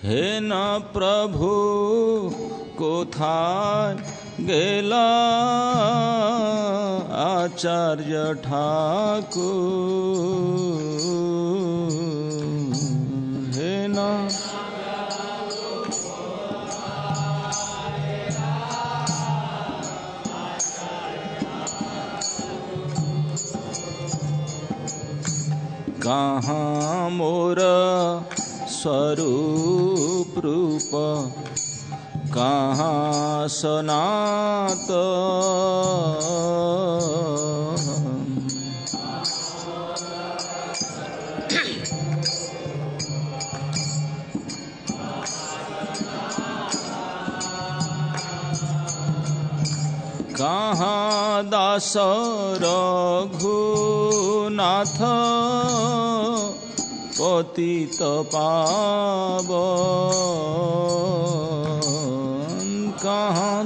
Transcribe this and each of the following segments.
হে না প্রভু কোথায় গেলা আচার্য ঠাকুর, হে না कहाँ मोर स्वरूप रूप, कहाँ सनातन। कहाँ दास रघुनाथ पतित पावन, कहाँ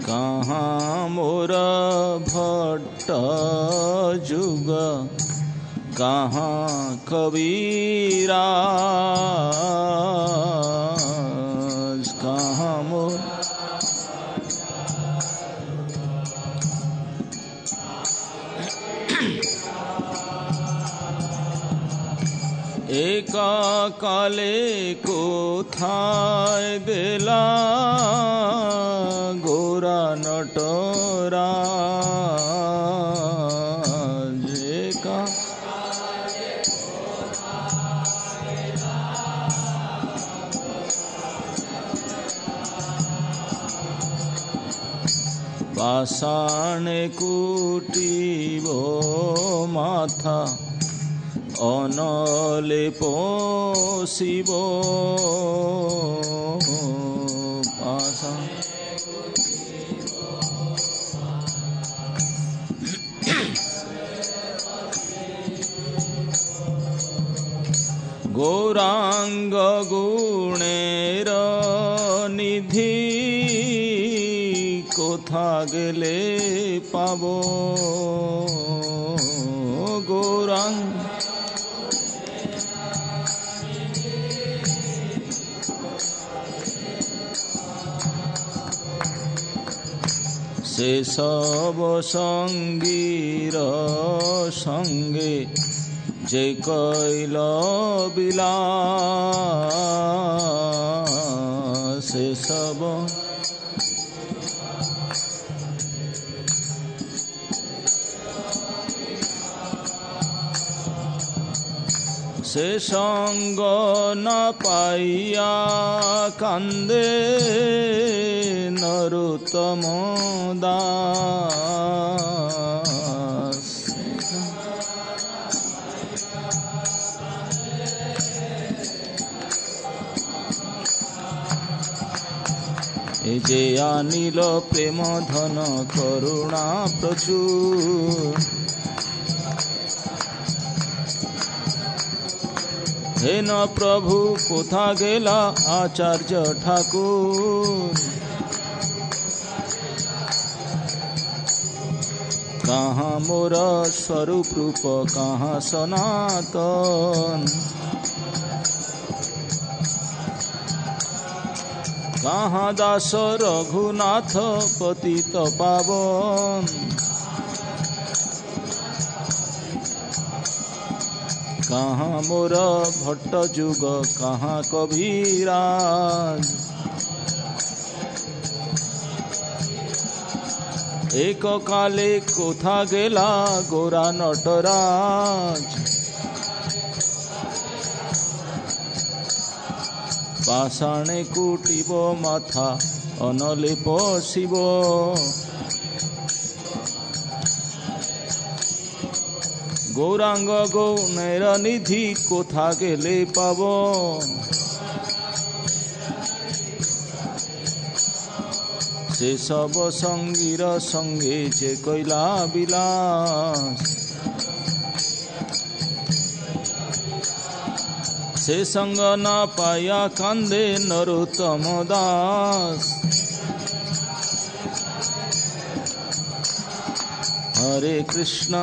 कहाँ मोर भट्ट जुग, कहाँ कबीरा, कहाँ मोर एक काले कोथाय गेला गोरा नटराज, एका पाषाण कुटिब माथा अनले पोषिब, पाषाण गौरांग गुणेर निधि, कोथा गेले पाबो गौरांग। से सब संगीर संगे जे कैल बिलास, से सब से संग न पाइया कांदे नरोत्तम दास, ए जे आनिल प्रेम धन करुणा प्रचुर, हे न प्रभु कोथा गेला आचार्य ठाकुर, कहाँ मोर स्वरूप रूप, कहाँ सनातन। कहाँ दास रघुनाथ पतित पावन, कहाँ मोर भट्ट जुग, कहाँ कबीराज। एक काले कोथा गेला गोरा नटराज, पाषाणे कुटिब माथा अनले पोषिब, गौरांग गौणेर निधि कोथा गेले पाबो, से सब संगीर संगे जे कैला बिलास, से संग न पाया कांदे नरोत्तम दास। हरे कृष्णा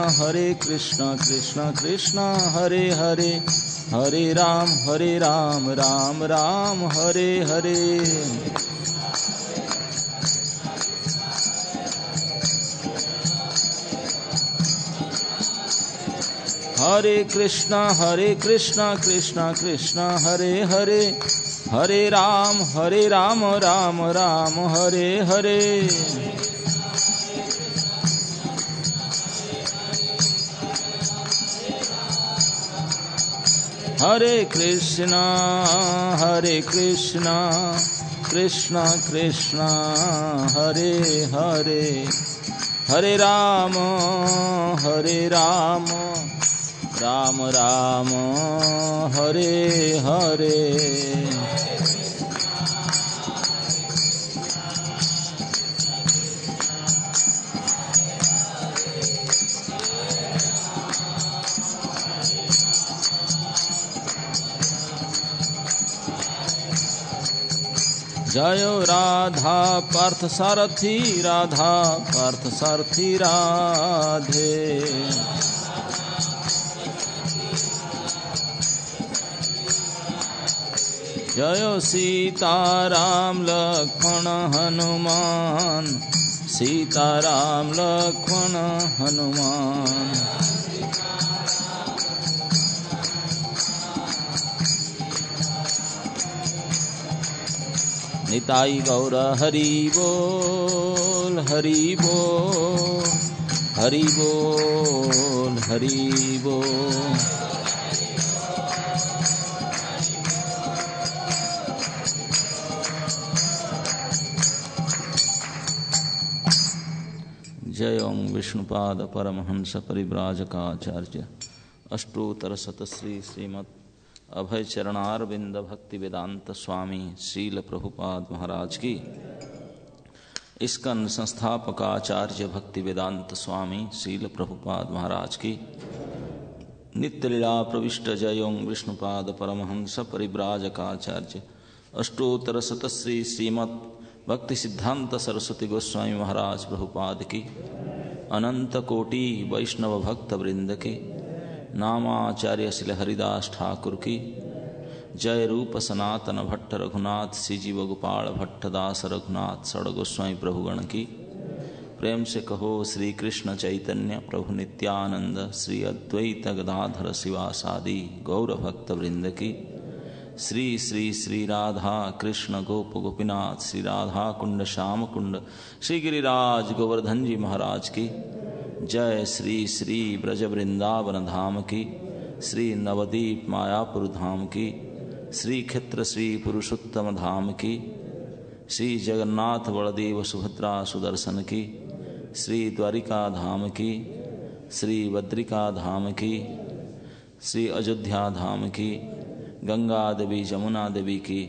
कृष्णा कृष्णा हरे हरे, हरे राम राम राम हरे हरे। हरे कृष्णा कृष्णा कृष्णा हरे हरे, हरे राम राम राम हरे हरे। हरे कृष्णा कृष्णा कृष्णा हरे हरे, हरे राम राम राम हरे हरे। जय राधा पार्थ सारथी, राधा पार्थ सारथी राधे। जय सीताराम लक्ष्मण हनुमान, सीताराम लक्ष्मण हनुमान। निताई गौर हरि बोल, हरि बोल, हरि बोल, हरि बोल। जय ओम विष्णुपाद परमहंस परिव्राजकाचार्य अष्टोत्तर शतश्री श्रीमद् अभय चरणारविंद भक्ति वेदांत स्वामी श्रील प्रभुपाद महाराज की, इस्कन संस्थापक आचार्य भक्ति वेदांत स्वामी श्रील प्रभुपाद महाराज की, नित्य लीला प्रविष्ट जय ओम विष्णुपाद परमहंस परिव्राजकाचार्य अष्टोत्तर शतश्री श्रीमद् भक्ति सिद्धांत सरस्वती गोस्वामी महाराज प्रभुपाद की, अनंत कोटि वैष्णव भक्त वृंद की, नामाचार्य श्री हरिदास ठाकुर की जय। रूप सनातन भट्ट रघुनाथ श्रीजीव गोपाल भट्ट दास रघुनाथ षड गोस्वामी प्रभुगण की, प्रेम से कहो श्री कृष्ण चैतन्य प्रभु नित्यानंद श्री अद्वैत गदाधर शिवासादि गौर भक्त वृंद की, श्री श्री श्री राधा कृष्ण गोप गोपीनाथ श्री राधा कुंड श्याम कुंड श्री गिरिराज गोवर्धन जी महाराज की जय। श्री श्री ब्रज वृंदावन धाम की, श्री नवदीप मायापुर धाम की, श्री क्षेत्र श्री पुरुषोत्तम धाम की, श्री जगन्नाथ बलदेव सुभद्रा सुदर्शन की, श्री द्वारिका धाम की, श्री बद्रिका धाम की, श्री अयोध्या धाम की, गंगा देवी जमुना देवी की,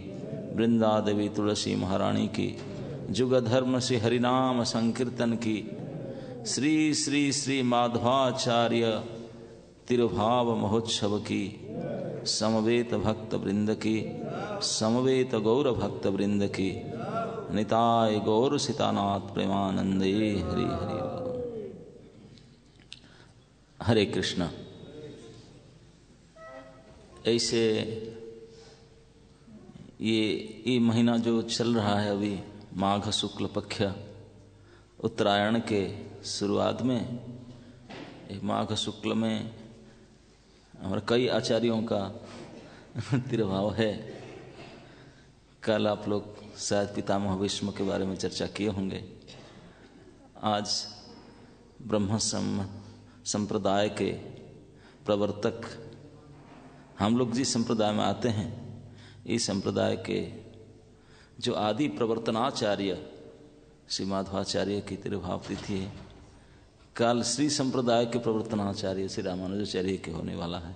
वृंदा देवी तुलसी महारानी की, जुग धर्म श्री हरिनाम संकीर्तन की, श्री श्री श्री माधवाचार्य तिरुभाव महोत्सव की, समवेत भक्त वृंद की, समवेत गौर भक्त वृंद की, निताय गौर सीतानाथ प्रेमानंदे हरि हरि। हरे कृष्ण। ऐसे ये महीना जो चल रहा है अभी, माघ शुक्ल पक्ष उत्तरायण के शुरुआत में, माघ शुक्ल में हमारे कई आचार्यों का तिरुभाव है। कल आप लोग शायद पितामह भीष्म के बारे में चर्चा किए होंगे। आज ब्रह्म संप्रदाय के प्रवर्तक हम लोग जिस संप्रदाय में आते हैं, इस संप्रदाय के जो आदि प्रवर्तनाचार्य श्री माधवाचार्य की तिरुभाव तिथि है। कल श्री संप्रदाय के प्रवर्तनाचार्य श्री रामानुजाचार्य के होने वाला है।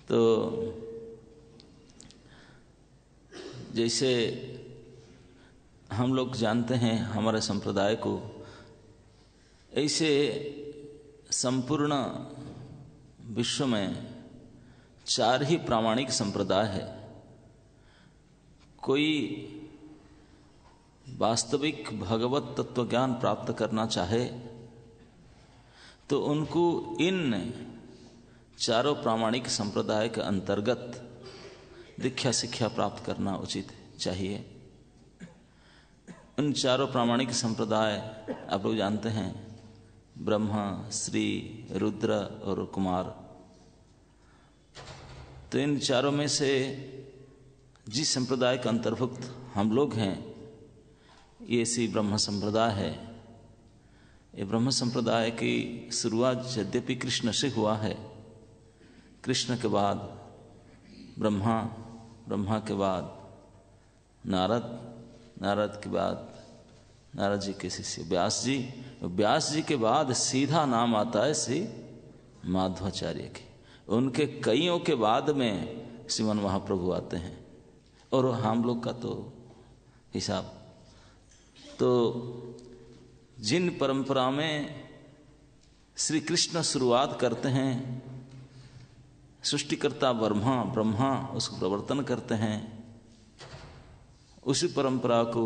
तो जैसे हम लोग जानते हैं हमारे संप्रदाय को, ऐसे संपूर्ण विश्व में 4 ही प्रामाणिक संप्रदाय है। कोई वास्तविक भगवत तत्व ज्ञान प्राप्त करना चाहे तो उनको इन चारों प्रामाणिक संप्रदाय के अंतर्गत दीक्षा शिक्षा प्राप्त करना उचित चाहिए। उन चारों प्रामाणिक संप्रदाय आप लोग जानते हैं, ब्रह्मा, श्री, रुद्र और कुमार। तो इन चारों में से जिस संप्रदाय के अंतर्भुक्त हम लोग हैं, ये श्री ब्रह्म संप्रदाय है। ये ब्रह्म संप्रदाय की शुरुआत यद्यपि कृष्ण से हुआ है, कृष्ण के बाद ब्रह्मा, ब्रह्मा के बाद नारद, नारद के बाद नारद जी के शिष्य व्यास जी, व्यास जी के बाद सीधा नाम आता है श्री माधवाचार्य की। उनके कईयों के बाद में श्रीमन महाप्रभु आते हैं और हम लोग का तो हिसाब। तो जिन परंपरा में श्री कृष्ण शुरुआत करते हैं, सृष्टिकर्ता ब्रह्मा उसको प्रवर्तन करते हैं, उसी परंपरा को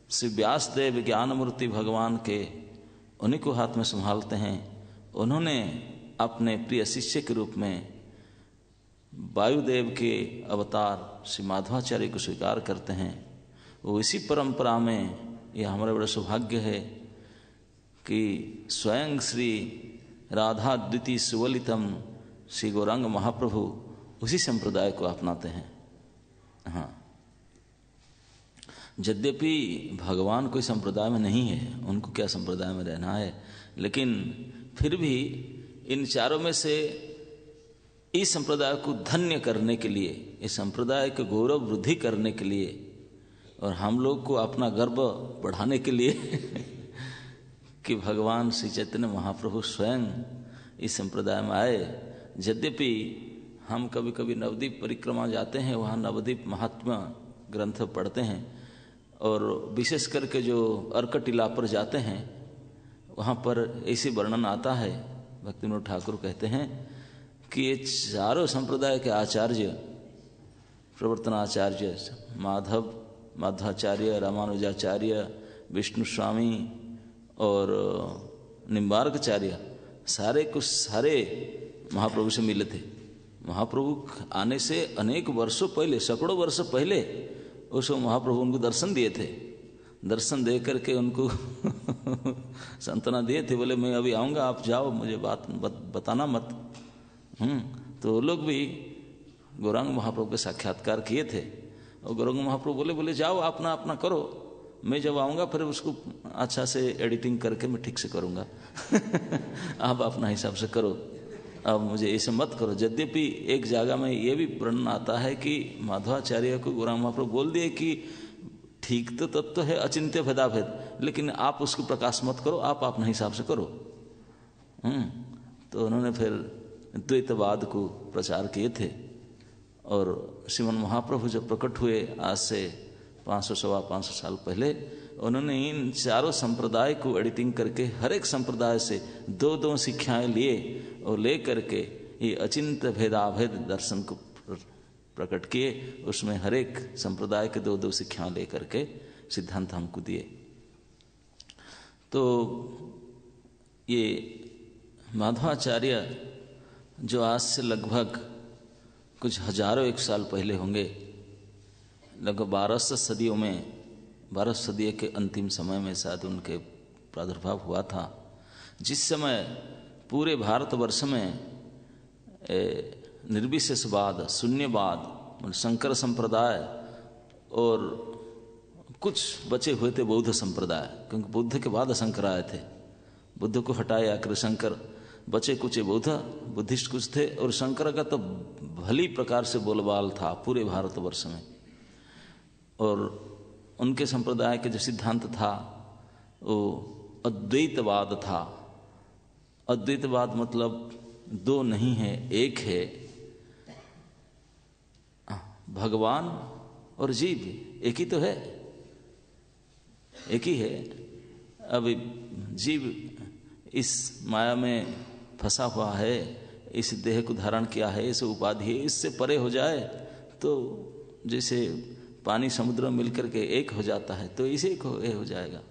श्री व्यास देव ज्ञान मूर्ति भगवान के उन्हीं को हाथ में संभालते हैं। उन्होंने अपने प्रिय शिष्य के रूप में वायुदेव के अवतार श्री माधवाचार्य को स्वीकार करते हैं। वो इसी परंपरा में, यह हमारा बड़ा सौभाग्य है कि स्वयं श्री राधा द्वितीय सुवलितम श्री गौरांग महाप्रभु उसी संप्रदाय को अपनाते हैं। हाँ, यद्यपि भगवान कोई संप्रदाय में नहीं है, उनको क्या संप्रदाय में रहना है, लेकिन फिर भी इन चारों में से इस संप्रदाय को धन्य करने के लिए, इस संप्रदाय के गौरव वृद्धि करने के लिए और हम लोग को अपना गर्व बढ़ाने के लिए कि भगवान श्री चैतन्य महाप्रभु स्वयं इस संप्रदाय में आए। यद्यपि हम कभी कभी नवद्वीप परिक्रमा जाते हैं, वहाँ नवद्वीप महात्मा ग्रंथ पढ़ते हैं और विशेष करके जो अर्क टीला पर जाते हैं वहाँ पर ऐसी वर्णन आता है, भक्ति विनोद ठाकुर कहते हैं कि ये चारों संप्रदाय के आचार्य, प्रवर्तनाचार्य माधवाचार्य, रामानुजाचार्य, विष्णु स्वामी और निम्बार्काचार्य, सारे कुछ सारे महाप्रभु से मिले थे। महाप्रभु आने से अनेक वर्षों पहले, सैकड़ों वर्ष पहले उसको महाप्रभु उनको दर्शन दिए थे। दर्शन दे करके उनको सांत्वना दिए थे, बोले मैं अभी आऊँगा, आप जाओ, मुझे बात बताना मत। तो वो लोग भी गौरांग महाप्रभु के साक्षात्कार किए थे और गौरांग महाप्रभु बोले जाओ अपना अपना करो, मैं जब आऊँगा फिर उसको अच्छा से एडिटिंग करके मैं ठीक से करूँगा आप अपना हिसाब से करो, अब मुझे ऐसे मत करो। यद्यपि एक जगह में ये भी वर्णन आता है कि माधवाचार्य को गौरांग महाप्रभु बोल दिए कि ठीक तो तत्व है अचिंत्य भेदाभेद, लेकिन आप उसको प्रकाश मत करो, आप अपने हिसाब से करो। तो उन्होंने फिर द्वैतवाद को प्रचार किए थे और श्रीमन महाप्रभु जब प्रकट हुए आज से 500 साल पहले, उन्होंने इन चारों संप्रदाय को एडिटिंग करके हर एक संप्रदाय से दो दो शिक्षाएं लिए और ले करके ये अचिंत्य भेदाभेद दर्शन को प्रकट किए। उसमें हर एक संप्रदाय के दो दो शिक्षाएं ले करके सिद्धांत हमको दिए। तो ये माधवाचार्य जो आज से लगभग कुछ हजारों एक साल पहले होंगे, लगभग 1200 सदियों में, 12 सदी के अंतिम समय में शायद उनके प्रादुर्भाव हुआ था, जिस समय पूरे भारतवर्ष में निर्विशेषवाद, शून्यवाद, शंकर संप्रदाय और कुछ बचे हुए थे बौद्ध संप्रदाय, क्योंकि बुद्ध के बाद शंकर आए थे, बुद्ध को हटाया कर शंकर, बचे कुछ बौद्ध, बुद्धिस्ट कुछ थे और शंकर का तो भली प्रकार से बोलबाल था पूरे भारतवर्ष में। और उनके संप्रदाय के जो सिद्धांत था वो अद्वैतवाद था। अद्वैतवाद मतलब दो नहीं है, एक है, भगवान और जीव एक ही तो है, एक ही है। अब जीव इस माया में फंसा हुआ है, इस देह को धारण किया है, इस उपाधि है, इससे परे हो जाए तो जैसे पानी समुद्र में मिलकर के एक हो जाता है तो इसे एक हो जाएगा।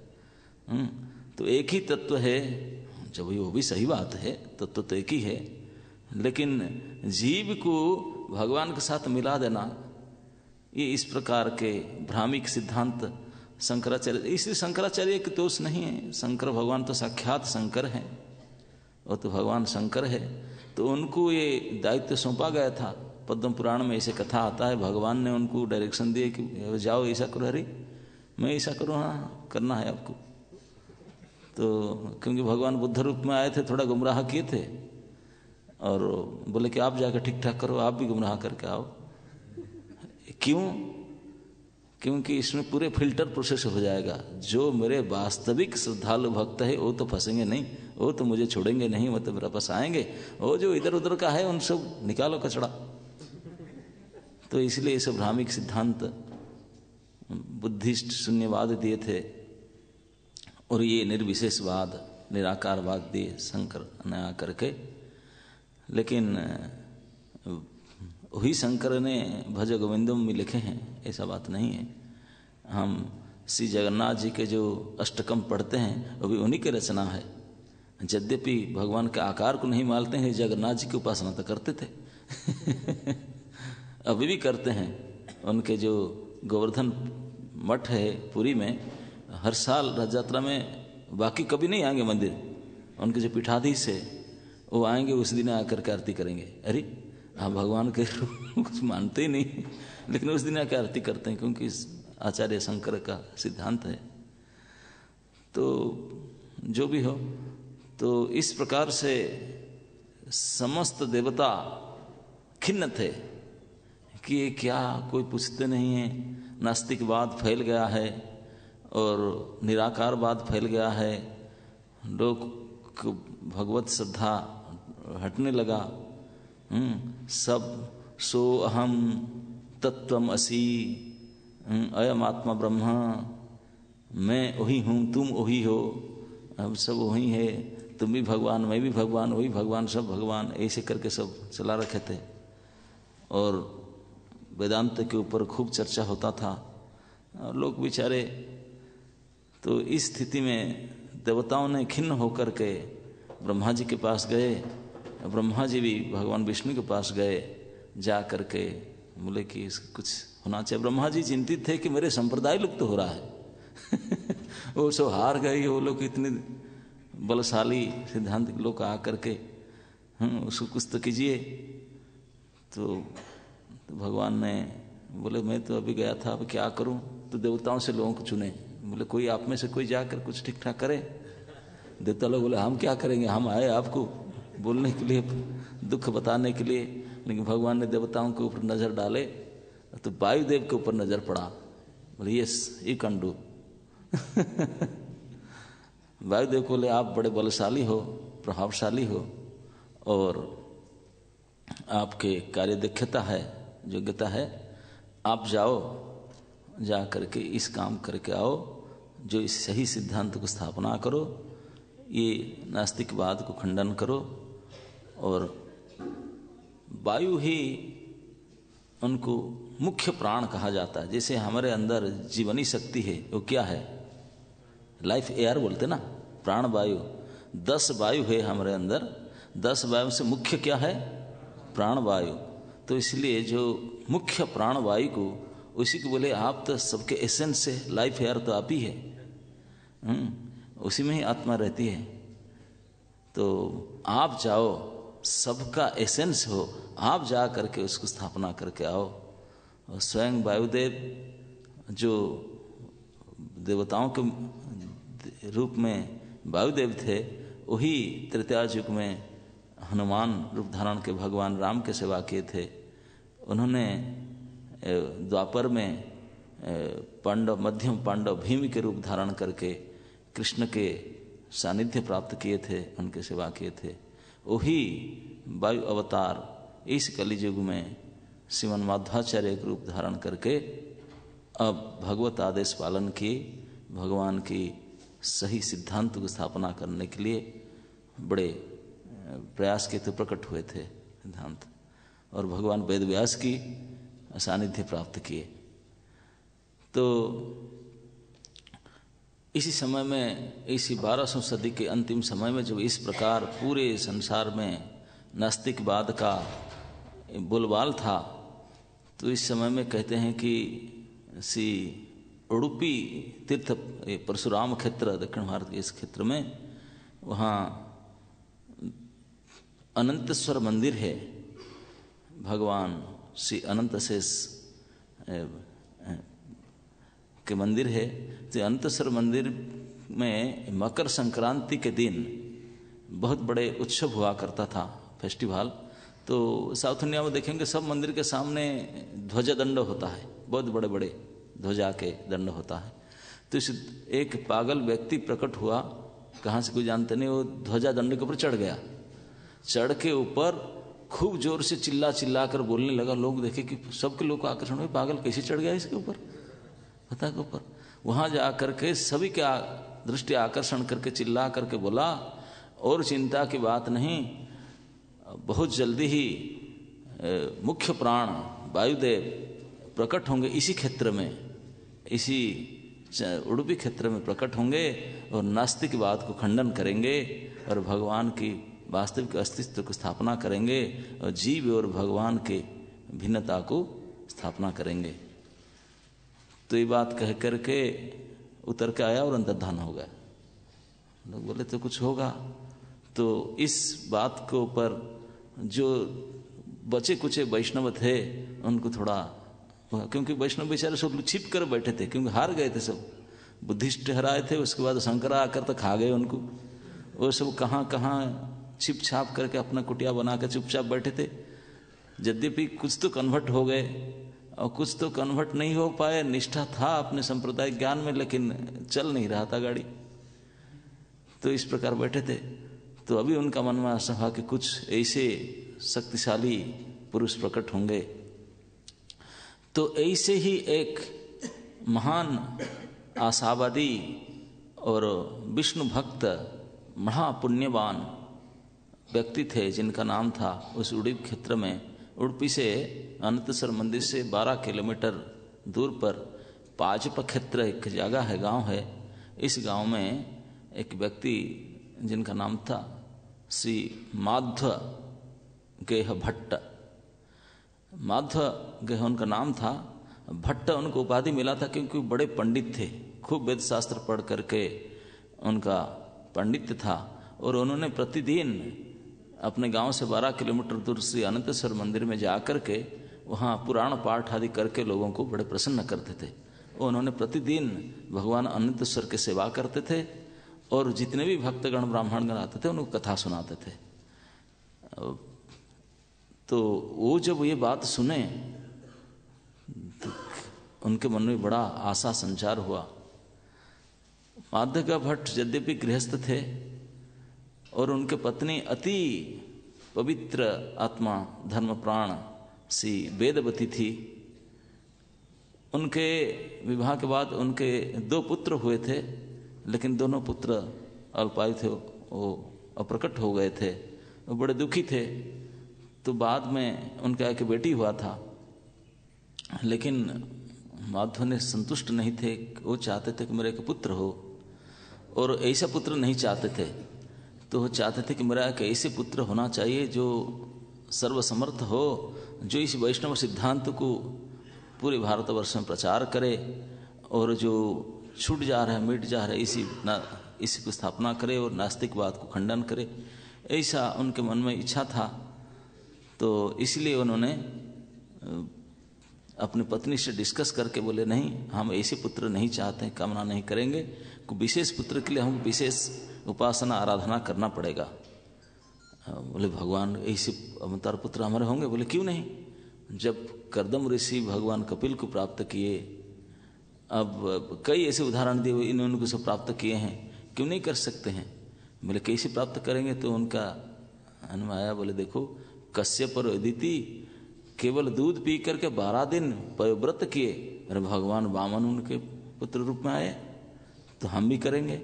तो एक ही तत्व है, जब वो भी सही बात है, तत्व तो एक ही है, लेकिन जीव को भगवान के साथ मिला देना, ये इस प्रकार के भ्रामिक सिद्धांत शंकराचार्य, इसलिए शंकराचार्य के दोष नहीं है। शंकर भगवान तो साक्षात शंकर हैं, वो तो भगवान शंकर है। तो उनको ये दायित्व सौंपा गया था। पद्म पुराण में ऐसे कथा आता है, भगवान ने उनको डायरेक्शन दिए कि जाओ ऐसा करो। अरे मैं ऐसा करूँ? हाँ करना है आपको। तो क्योंकि भगवान बुद्ध रूप में आए थे, थोड़ा गुमराह किए थे और बोले कि आप जाकर ठीक ठाक करो, आप भी गुमराह करके आओ। क्यों? क्योंकि इसमें पूरे फिल्टर प्रोसेस हो जाएगा। जो मेरे वास्तविक श्रद्धालु भक्त है वो तो फंसेंगे नहीं, वो तो मुझे छोड़ेंगे नहीं, वो तो मेरे पास आएंगे। वो जो इधर उधर का है उन सब निकालो कचड़ा। तो इसलिए ये सब भ्रामिक सिद्धांत बुद्धिस्ट शून्यवाद दिए थे और ये निर्विशेषवाद निराकारवाद दिए शंकर ने आकर के। लेकिन वही शंकर ने भज गोविंदम में लिखे हैं, ऐसा बात नहीं है। हम श्री जगन्नाथ जी के जो अष्टकम पढ़ते हैं वो भी उन्हीं की रचना है। यद्यपि भगवान के आकार को नहीं मानते हैं, जगन्नाथ जी की उपासना तो करते थे अभी भी करते हैं। उनके जो गोवर्धन मठ है पुरी में, हर साल रथ यात्रा में, बाकी कभी नहीं आएंगे मंदिर, उनके जो पीठाधीश है वो आएंगे, उस दिन आकर के आरती करेंगे। अरे आप भगवान के कुछ मानते ही नहीं, लेकिन उस दिन आकर आरती करते हैं, क्योंकि आचार्य शंकर का सिद्धांत है। तो जो भी हो, तो इस प्रकार से समस्त देवता खिन्न थे कि ये क्या, कोई पूछते नहीं है। नास्तिकवाद फैल गया है और निराकारवाद फैल गया है, लोग भगवत श्रद्धा हटने लगा। सब सो अहम तत्वम असि, अयम आत्मा ब्रह्मा, मैं वही हूँ तुम वही हो, हम सब वही है, तुम भी भगवान मैं भी भगवान, वही भगवान सब भगवान, ऐसे करके सब चला रखे थे। और वेदांत के ऊपर खूब चर्चा होता था और लोग बेचारे, तो इस स्थिति में देवताओं ने खिन्न होकर के ब्रह्मा जी के पास गए। ब्रह्मा जी भी भगवान विष्णु के पास गए, जा करके बोले कि इसका कुछ होना चाहिए। ब्रह्मा जी चिंतित थे कि मेरे संप्रदाय लुप्त हो रहा है वो सब हार गए, वो लोग इतने बलशाली सिद्धांत के लोग आकर के उसको कुछ तो कीजिए। तो भगवान ने बोले मैं तो अभी गया था, अब क्या करूं? तो देवताओं से लोगों को चुने। बोले कोई आप में से कोई जाकर कुछ ठीक ठाक करे। देवता लोग बोले हम क्या करेंगे, हम आए आपको बोलने के लिए, दुख बताने के लिए। लेकिन भगवान ने देवताओं के ऊपर नजर डाले तो वायुदेव के ऊपर नजर पड़ा। बोले yes you can do Vayudev को बोले आप बड़े बलशाली हो, प्रभावशाली हो और आपके कार्य दक्षता है, योग्यता है, आप जाओ, जा करके इस काम करके आओ, जो इस सही सिद्धांत को स्थापना करो, ये नास्तिकवाद को खंडन करो। और वायु ही उनको मुख्य प्राण कहा जाता है। जैसे हमारे अंदर जीवनी शक्ति है, वो क्या है? लाइफ एयर बोलते ना, प्राण वायु। 10 वायु है हमारे अंदर, 10 वायु से मुख्य क्या है? प्राण वायु। तो इसलिए जो मुख्य प्राण वायु को, उसी को बोले आप तो सबके एसेंस से, लाइफ एयर तो आप ही है, उसी में ही आत्मा रहती है। तो आप जाओ, सबका एसेंस हो, आप जा करके उसको स्थापना करके आओ। और स्वयं वायुदेव जो देवताओं के रूप में वायुदेव थे, वही त्रेता युग में हनुमान रूप धारण के भगवान राम के सेवा किए थे। उन्होंने द्वापर में पांडव, मध्यम पांडव भीम के रूप धारण करके कृष्ण के सानिध्य प्राप्त किए थे, उनके सेवा किए थे। वही वायु अवतार इस कलियुग में श्रीमन माध्वाचार्य के रूप धारण करके अब भगवत आदेश पालन की, भगवान की सही सिद्धांत की स्थापना करने के लिए बड़े प्रयास के तो प्रकट हुए थे सिद्धांत, और भगवान वेदव्यास की सानिध्य प्राप्त किए। तो इसी समय में, इसी 1200 सदी के अंतिम समय में जब इस प्रकार पूरे संसार में नास्तिकवाद का बोलबाल था, तो इस समय में कहते हैं कि श्री उडुपी तीर्थ परशुराम क्षेत्र, दक्षिण भारत के इस क्षेत्र में, वहाँ अनंतेश्वर मंदिर है, भगवान श्री अनंत शेष के मंदिर है। तो अनंतेश्वर मंदिर में मकर संक्रांति के दिन बहुत बड़े उत्सव हुआ करता था, फेस्टिवल। तो साउथ इंडिया में देखेंगे सब मंदिर के सामने ध्वजा दंड होता है, बहुत बड़े बड़े ध्वजा के दंड होता है। तो इस एक पागल व्यक्ति प्रकट हुआ, कहाँ से कोई जानते नहीं, वो ध्वजा दंड के ऊपर चढ़ गया। चढ़ के ऊपर खूब जोर से चिल्ला चिल्ला कर बोलने लगा। लोग देखे कि सबके लोग को आकर्षण हुए, पागल कैसे चढ़ गया इसके ऊपर, पता के ऊपर। वहां जा करके सभी के दृष्टि आकर्षण करके चिल्ला करके बोला, और चिंता की बात नहीं, बहुत जल्दी ही मुख्य प्राण वायुदेव प्रकट होंगे इसी क्षेत्र में, इसी उडुपी क्षेत्र में प्रकट होंगे और नास्तिकवाद को खंडन करेंगे और भगवान की वास्तविक अस्तित्व को स्थापना करेंगे और जीव और भगवान के भिन्नता को स्थापना करेंगे। तो ये बात कह करके उतर के आया और अंतर्धान हो गया। लोग बोले तो कुछ होगा। तो इस बात के ऊपर जो बचे कुचे वैष्णव थे उनको थोड़ा, क्योंकि वैष्णव बेचारे सब छिप कर बैठे थे, क्योंकि हार गए थे सब, बुद्धिस्ट हराए थे। उसके बाद शंकरा आकर तो खा गए उनको। वो सब कहाँ कहाँ छिप छाप करके अपना कुटिया बना कर चुपचाप बैठे थे। यद्यपि कुछ तो कन्वर्ट हो गए और कुछ तो कन्वर्ट नहीं हो पाए। निष्ठा था अपने सांप्रदायिक ज्ञान में, लेकिन चल नहीं रहा था गाड़ी। तो इस प्रकार बैठे थे। तो अभी उनका मन में आशा था कि कुछ ऐसे शक्तिशाली पुरुष प्रकट होंगे। तो ऐसे ही एक महान आशावादी और विष्णु भक्त महापुण्यवान व्यक्ति थे, जिनका नाम था, उस उडुपी क्षेत्र में, उडुपी से अनंतेश्वर मंदिर से 12 किलोमीटर दूर पर पाजप क्षेत्र एक जगह है, गांव है। इस गांव में एक व्यक्ति जिनका नाम था श्री माध्व गेह भट्ट। माध्व गेह उनका नाम था। भट्ट उनको उपाधि मिला था क्योंकि बड़े पंडित थे, खूब वेद शास्त्र पढ़ करके उनका पंडित था। और उन्होंने प्रतिदिन अपने गांव से 12 किलोमीटर दूर श्री अनंतेश्वर मंदिर में जाकर के वहाँ पुराण पाठ आदि करके लोगों को बड़े प्रसन्न करते थे। उन्होंने प्रतिदिन भगवान अनंतेश्वर की सेवा करते थे और जितने भी भक्तगण ब्राह्मणगण आते थे उनको कथा सुनाते थे। तो वो जब ये बात सुने तो उनके मन में बड़ा आशा संचार हुआ। माधव भट्ट यद्यपि गृहस्थ थे और उनके पत्नी अति पवित्र आत्मा धर्म प्राण सी वेदवती थी। उनके विवाह के बाद उनके 2 पुत्र हुए थे, लेकिन दोनों पुत्र अल्पायु थे, वो अप्रकट हो गए थे, वो बड़े दुखी थे। तो बाद में उनका एक बेटी हुआ था, लेकिन माधव ने संतुष्ट नहीं थे। वो चाहते थे कि मेरा एक पुत्र हो, और ऐसा पुत्र नहीं चाहते थे। तो वो चाहते थे कि मेरा एक ऐसे पुत्र होना चाहिए जो सर्वसमर्थ हो, जो इस वैष्णव सिद्धांत को पूरे भारतवर्ष में प्रचार करे और जो छूट जा रहा है, मिट जा रहा है, इसी को स्थापना करे और नास्तिकवाद को खंडन करे। ऐसा उनके मन में इच्छा था। तो इसलिए उन्होंने अपनी पत्नी से डिस्कस करके बोले, नहीं, हम ऐसे पुत्र नहीं चाहते, कामना नहीं करेंगे। कोई विशेष पुत्र के लिए हमको विशेष उपासना आराधना करना पड़ेगा। बोले भगवान ऐसे अवतार पुत्र हमारे होंगे? बोले क्यों नहीं, जब कर्दम ऋषि भगवान कपिल को प्राप्त किए, अब कई ऐसे उदाहरण दिए इन्होंने को सब प्राप्त किए हैं, क्यों नहीं कर सकते हैं? बोले कैसे प्राप्त करेंगे? तो उनका अनुमान आया। बोले देखो, कश्यप और अदिति केवल दूध पी करके 12 दिन पयव्रत किए, अरे भगवान वामन उनके पुत्र रूप में आए, तो हम भी करेंगे।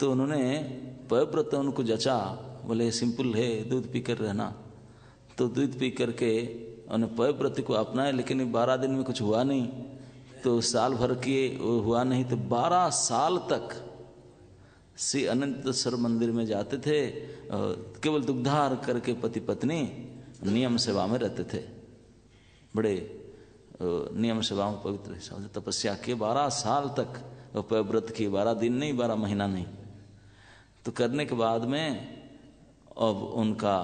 तो उन्होंने पयव्रत उनको जचा। बोले सिंपल है दूध पी कर रहना। तो दूध पी करके उन्होंने पयव्रत को अपनाया, लेकिन 12 दिन में कुछ हुआ नहीं। तो साल भर किए वो हुआ नहीं तो 12 साल तक श्री अनंतेश्वर मंदिर में जाते थे, केवल दुग्धार करके पति पत्नी नियम सेवा में रहते थे, बड़े नियम सेवा में पवित्र तपस्या किए 12 साल तक, व्रत किए 12 दिन नहीं 12 महीना नहीं। तो करने के बाद में अब उनका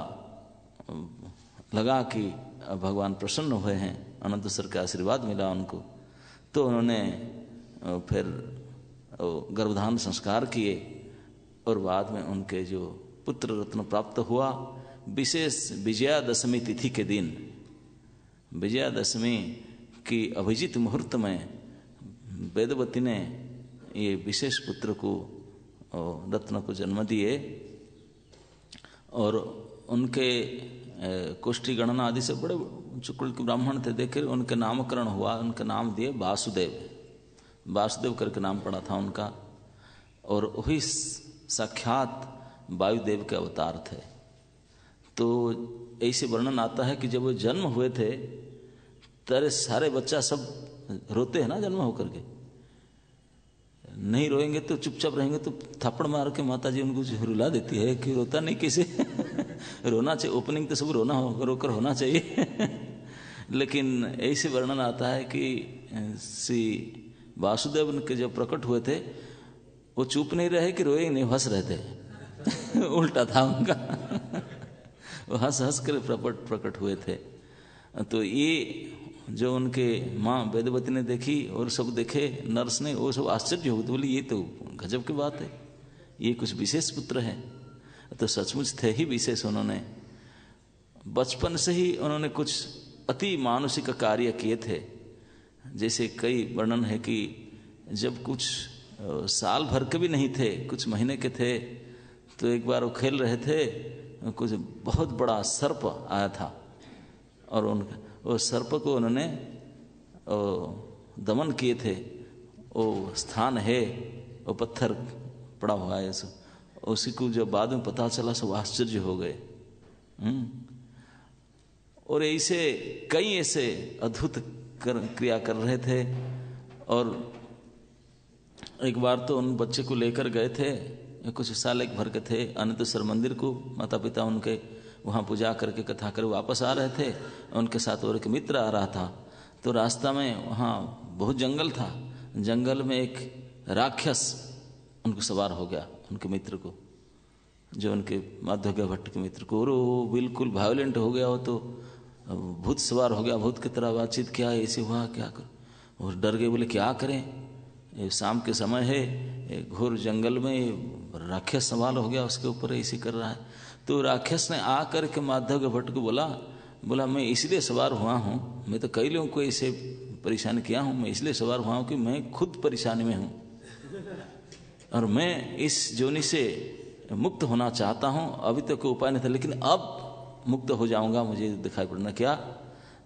लगा कि भगवान प्रसन्न हुए हैं, अनंतेश्वर का आशीर्वाद मिला उनको, तो उन्होंने फिर गर्भधान संस्कार किए और बाद में उनके जो पुत्र रत्न प्राप्त हुआ विशेष विजयादशमी तिथि के दिन, विजयादशमी की अभिजीत मुहूर्त में वेदवती ने ये विशेष पुत्र को रत्न को जन्म दिए और उनके कोष्ठी गणना आदि से बड़े चुकुल के ब्राह्मण थे, देखे उनके नामकरण हुआ, उनका नाम दिए वासुदेव, वासुदेव करके नाम पड़ा था उनका, और वही साक्षात वायुदेव के अवतार थे। तो ऐसे वर्णन आता है कि जब वो जन्म हुए थे तेरे सारे बच्चा सब रोते हैं ना जन्म होकर के, नहीं रोएंगे तो चुपचाप रहेंगे तो थप्पड़ मार के माता जी उनको रुला देती है कि रोता नहीं कैसे रोना चाहिए, ओपनिंग तो सब रोकर होना चाहिए लेकिन ऐसे वर्णन आता है कि श्री वासुदेव के जब प्रकट हुए थे वो चुप नहीं रहे कि रोए नहीं, हंस रहे थे उल्टा था उनका वो हंस हंस कर प्रकट हुए थे। तो ये जो उनके माँ वेदवती ने देखी और सब देखे नर्स ने, वो सब आश्चर्य हो गए, बोली ये तो गजब की बात है, ये कुछ विशेष पुत्र है। तो सचमुच थे ही विशेष। उन्होंने बचपन से ही उन्होंने कुछ अति मानुषिक कार्य किए थे। जैसे कई वर्णन है कि जब कुछ साल भर के भी नहीं थे, कुछ महीने के थे, तो एक बार वो खेल रहे थे, कुछ बहुत बड़ा सर्प आया था और वो सर्प को उन्होंने दमन किए थे। वो स्थान है, वो पत्थर पड़ा हुआ है, उसी को जब बाद में पता चला सब आश्चर्य हो गए। और ऐसे कई ऐसे अद्भुत क्रिया कर रहे थे। और एक बार तो उन बच्चे को लेकर गए थे, कुछ साल एक भर के थे, अनंतेश्वर मंदिर को, माता पिता उनके वहाँ पूजा करके कथा कर वापस आ रहे थे, उनके साथ और एक मित्र आ रहा था। तो रास्ता में वहाँ बहुत जंगल था, जंगल में एक राक्षस उनको सवार हो गया, उनके मित्र को, जो उनके माधव भट्ट के मित्र को, और वो बिल्कुल वायलेंट हो गया, वो तो भूत सवार हो गया, भूत की तरह बातचीत, क्या ऐसे हुआ क्या कर, और डर गए, बोले क्या करें, शाम के समय है, घोर जंगल में राक्षस सवार हो गया उसके ऊपर, ऐसे कर रहा है। तो राक्षस ने आकर के माधव भट्ट को बोला मैं इसलिए सवार हुआ हूँ, मैं तो कई लोगों को ऐसे परेशान किया हूँ, मैं इसलिए सवार हुआ हूँ कि मैं खुद परेशानी में हूँ और मैं इस जोनि से मुक्त होना चाहता हूँ। अभी तक कोई उपाय नहीं था, लेकिन अब मुक्त हो जाऊंगा, मुझे दिखाई पड़ना क्या,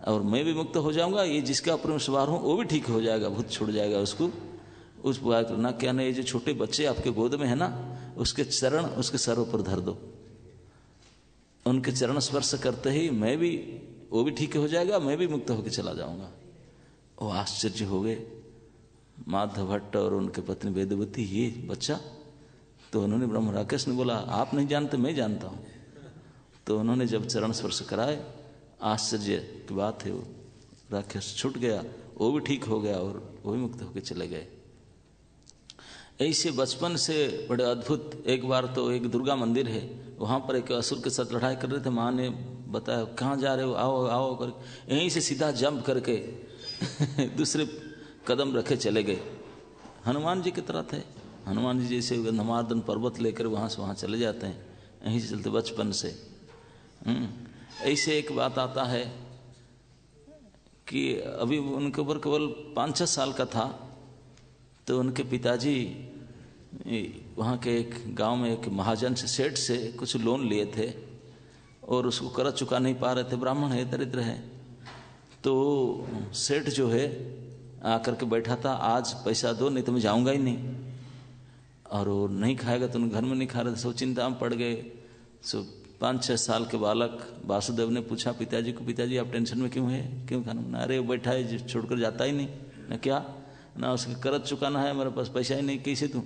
और मैं भी मुक्त हो जाऊंगा, ये जिसका ऊपर में सवार हूँ वो भी ठीक हो जाएगा, भूत छूट जाएगा उसको। उस उपाय करना क्या, नहीं, ये जो छोटे बच्चे आपके गोद में है ना, उसके चरण उसके सर ऊपर धर दो, उनके चरण स्पर्श करते ही मैं भी, वो भी ठीक हो जाएगा, मैं भी मुक्त होकर चला जाऊंगा। वो आश्चर्य हो गए माधव भट्ट और उनके पत्नी वेदवती, ये बच्चा। तो उन्होंने ब्रह्म राक्षस ने बोला आप नहीं जानते, मैं जानता हूँ। तो उन्होंने जब चरण स्पर्श कराए, आश्चर्य की बात है, वो राक्षस छूट गया, वो भी ठीक हो गया और वो भी मुक्त होकर चले गए। ऐसे बचपन से बड़े अद्भुत। एक बार तो एक दुर्गा मंदिर है, वहाँ पर एक असुर के साथ लड़ाई कर रहे थे, माँ ने बताया कहाँ जा रहे हो, आओ आओ कर, यहीं से सीधा जंप करके दूसरे कदम रखे चले गए। हनुमान जी की तरह थे, हनुमान जी जैसे गंधमार्दन पर्वत लेकर वहाँ से वहाँ चले जाते हैं, यहीं से चलते बचपन से। ऐसे एक बात आता है कि अभी उनके ऊपर केवल 5-6 साल का था, तो उनके पिताजी वहाँ के एक गांव में एक महाजन से, सेठ से कुछ लोन लिए थे और उसको कर्ज चुका नहीं पा रहे थे, ब्राह्मण है, दरिद्र है। तो सेठ जो है आकर के बैठा था, आज पैसा दो नहीं तो मैं जाऊँगा ही नहीं, और वो नहीं खाएगा तो घर में नहीं खा रहे थे, सब चिंता में पड़ गए। सो 5-6 साल के बालक वासुदेव ने पूछा पिताजी को, पिताजी आप टेंशन में क्यों है, क्यों खाना, अरे वो बैठा है छोड़कर जाता ही नहीं, न क्या ना उसके कर्ज चुकाना है, मेरे पास पैसा ही नहीं, कैसे दूँ।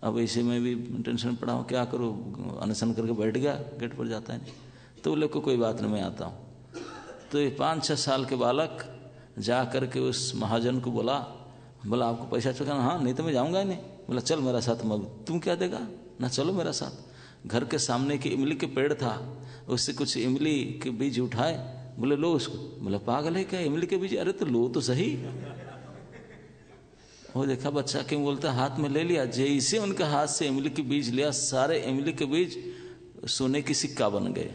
अब ऐसे में भी टेंशन में पड़ा हूँ, क्या करूँ, अनशन करके बैठ गया, गेट पर जाता है नहीं। तो बोले कोई बात नहीं, मैं आता हूँ। तो ये 5-6 साल के बालक जा करके उस महाजन को बोला आपको पैसा चुकाना, हाँ नहीं तो मैं जाऊँगा ही नहीं। बोला चल मेरा साथ। मग तुम क्या देगा ना, चलो मेरा साथ। घर के सामने की इमली के पेड़ था, उससे कुछ इमली के बीज उठाए, बोले लो उसको। बोला पागल है क्या, इमली के बीज, अरे तो लो तो सही। वो देखा बच्चा क्यों बोलता, हाथ में ले लिया, जैसे उनके हाथ से इमली के बीज लिया, सारे इमली के बीज सोने की सिक्का बन गए।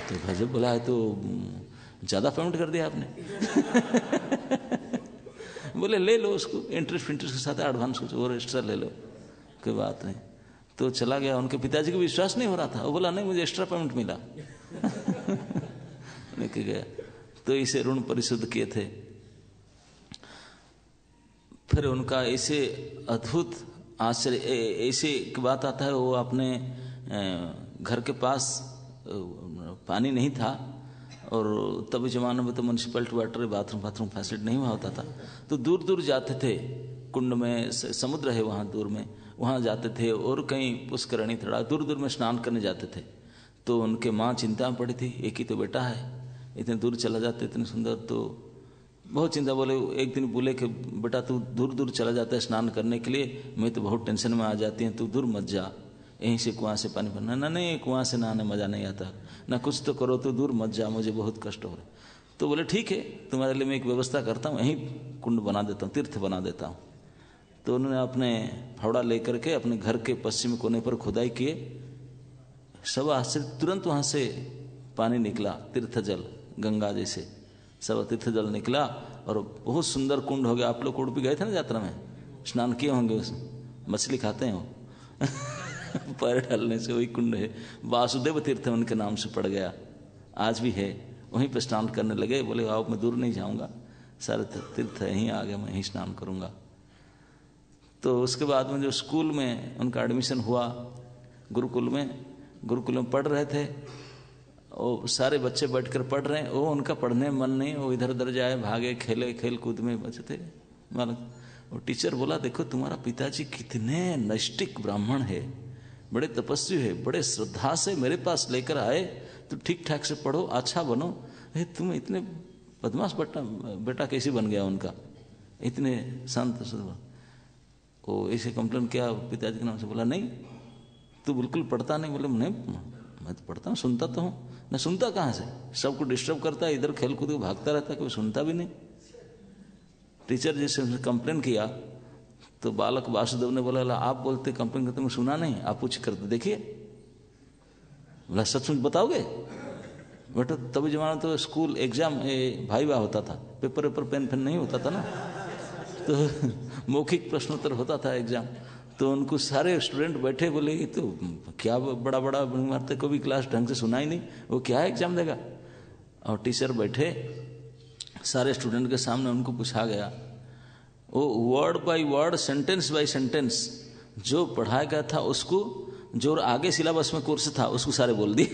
तो गजब, बोला है तो ज्यादा पेमेंट कर दिया आपने। बोले ले लो उसको, इंटरेस्ट के साथ एडवांस कुछ और एक्स्ट्रा ले लो, कोई बात नहीं। तो चला गया। उनके पिताजी को विश्वास नहीं हो रहा था, वो बोला नहीं मुझे एक्स्ट्रा पेमेंट मिला। लेके गया, तो इसे ऋण परिशुद्ध किए थे। फिर उनका ऐसे अद्भुत आश्चर्य, ऐसे एक बात आता है, वो अपने घर के पास पानी नहीं था, और तब जमाने में तो म्यूनसिपलिटी वाटर बाथरूम फैसिलिटी नहीं हुआ होता था, तो दूर दूर जाते थे, कुंड में समुद्र है वहाँ दूर में, वहाँ जाते थे, और कहीं पुष्करणी थोड़ा दूर दूर में स्नान करने जाते थे। तो उनके माँ चिंता में पड़ी थी, एक ही तो बेटा है, इतने दूर चला जाते इतने सुंदर, तो बहुत चिंता। बोले एक दिन बोले कि बेटा तू दूर दूर चला जाता है स्नान करने के लिए, मैं तो बहुत टेंशन में आ जाती हूँ, तू दूर मत जा, यहीं से कुआं से पानी भरना। ना नहीं, कुआं से नहाने मजा नहीं आता, ना कुछ तो करो, तो दूर मत जा, मुझे बहुत कष्ट हो रहा है। तो बोले ठीक है, तुम्हारे लिए मैं एक व्यवस्था करता हूँ, यहीं कुंड बना देता हूँ, तीर्थ बना देता हूँ। तो उन्होंने अपने फावड़ा लेकर के अपने घर के पश्चिम कोने पर खुदाई किए। सब आश्चर्य, तुरंत वहाँ से पानी निकला, तीर्थ जल, गंगा जैसे सब तीर्थ जल निकला, और बहुत सुंदर कुंड हो गया। आप लोग उड़पी गए थे ना यात्रा में, स्नान किए होंगे, उसमें मछली खाते हैं वो। पैर डालने से वही कुंड है, वासुदेव तीर्थ उनके नाम से पड़ गया, आज भी है। वहीं पर स्नान करने लगे, बोले आओ मैं दूर नहीं जाऊंगा, सारे तीर्थ यहीं आ गए, मैं यहीं स्नान करूंगा। तो उसके बाद में जो स्कूल में उनका एडमिशन हुआ, गुरुकुल में पढ़ रहे थे, वो सारे बच्चे बैठकर पढ़ रहे हैं, वो उनका पढ़ने मन नहीं, वो इधर उधर जाए, भागे, खेले, खेल कूद में बचे थे। वो टीचर बोला देखो तुम्हारा पिताजी कितने नैष्टिक ब्राह्मण है, बड़े तपस्वी है, बड़े श्रद्धा से मेरे पास लेकर आए, तो ठीक ठाक से पढ़ो, अच्छा बनो। तुम इतने बदमाश बेटा कैसे बन गया उनका, इतने शांत। वो ऐसे कंप्लेन किया पिताजी के नाम से। बोला नहीं तू बिल्कुल पढ़ता नहीं। बोले नहीं, मैं तो पढ़ता हूँ, सुनता तो हूँ। न सुनता कहाँ से, सबको डिस्टर्ब करता है, इधर खेल कूद भागता रहता है, कोई सुनता भी नहीं। टीचर जी से कंप्लेन किया, तो बालक वासुदेव ने बोला आप बोलते कंप्लेन करते, मैं सुना नहीं, आप पूछ करते देखिए। बोला सचमुच बताओगे बेटा? तभी जमाना तो स्कूल एग्जाम भाईवा होता था, पेपर पेन नहीं होता था ना, तो मौखिक प्रश्नोत्तर होता था एग्जाम। तो उनको सारे स्टूडेंट बैठे, बोले तो क्या बड़ा मारते, कोई भी क्लास ढंग से सुना ही नहीं, वो क्या एग्जाम देगा। और टीचर बैठे सारे स्टूडेंट के सामने, उनको पूछा गया, वो word by word, sentence by sentence जो पढ़ाया गया था उसको, जो आगे सिलेबस में कोर्स था उसको सारे बोल दिए।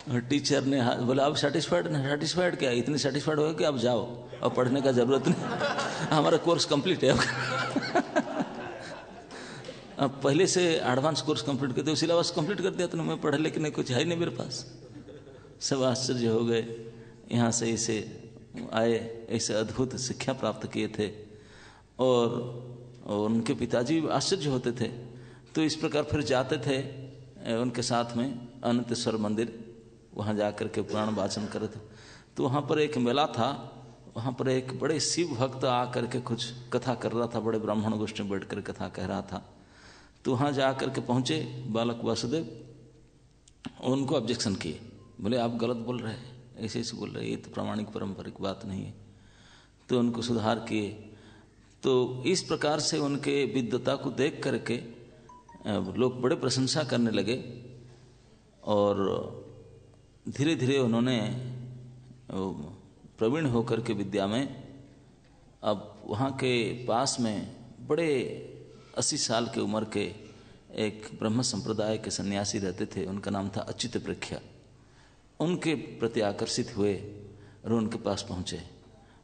और टीचर ने बोला अब सेटिस्फाइड क्या, इतने सेटिस्फाइड हो कि अब जाओ, अब पढ़ने का जरूरत नहीं, हमारा कोर्स कंप्लीट है। अब पहले से एडवांस कोर्स कंप्लीट करते, सिलेबस कंप्लीट कर दिया, तो मैं पढ़े लेकिन नहीं, कुछ है ही नहीं मेरे पास। सब आश्चर्य हो गए, यहाँ से ऐसे आए, ऐसे अद्भुत शिक्षा प्राप्त किए थे, और उनके पिताजी आश्चर्य होते थे। तो इस प्रकार फिर जाते थे उनके साथ में अनंतेश्वर मंदिर, वहाँ जा कर के पुराण वाचन करे थे। तो वहाँ पर एक मेला था, वहाँ पर एक बड़े शिव भक्त आ करके कुछ कथा कर रहा था, बड़े ब्राह्मण गोष्ठी में बैठ कर कथा कह रहा था। तो वहाँ जा करके पहुँचे बालक वासुदेव, उनको ऑब्जेक्शन किए, बोले आप गलत बोल रहे हैं, ऐसे ऐसे बोल रहे हैं, ये तो प्रामाणिक पारंपरिक बात नहीं है। तो उनको सुधार किए। तो इस प्रकार से उनके विद्वता को देख करके लोग बड़े प्रशंसा करने लगे, और धीरे धीरे उन्होंने प्रवीण होकर के विद्या में, अब वहाँ के पास में बड़े 80 साल के उम्र के एक ब्रह्म संप्रदाय के सन्यासी रहते थे, उनका नाम था अच्युत प्रेख्या। उनके प्रति आकर्षित हुए, और उनके पास पहुँचे।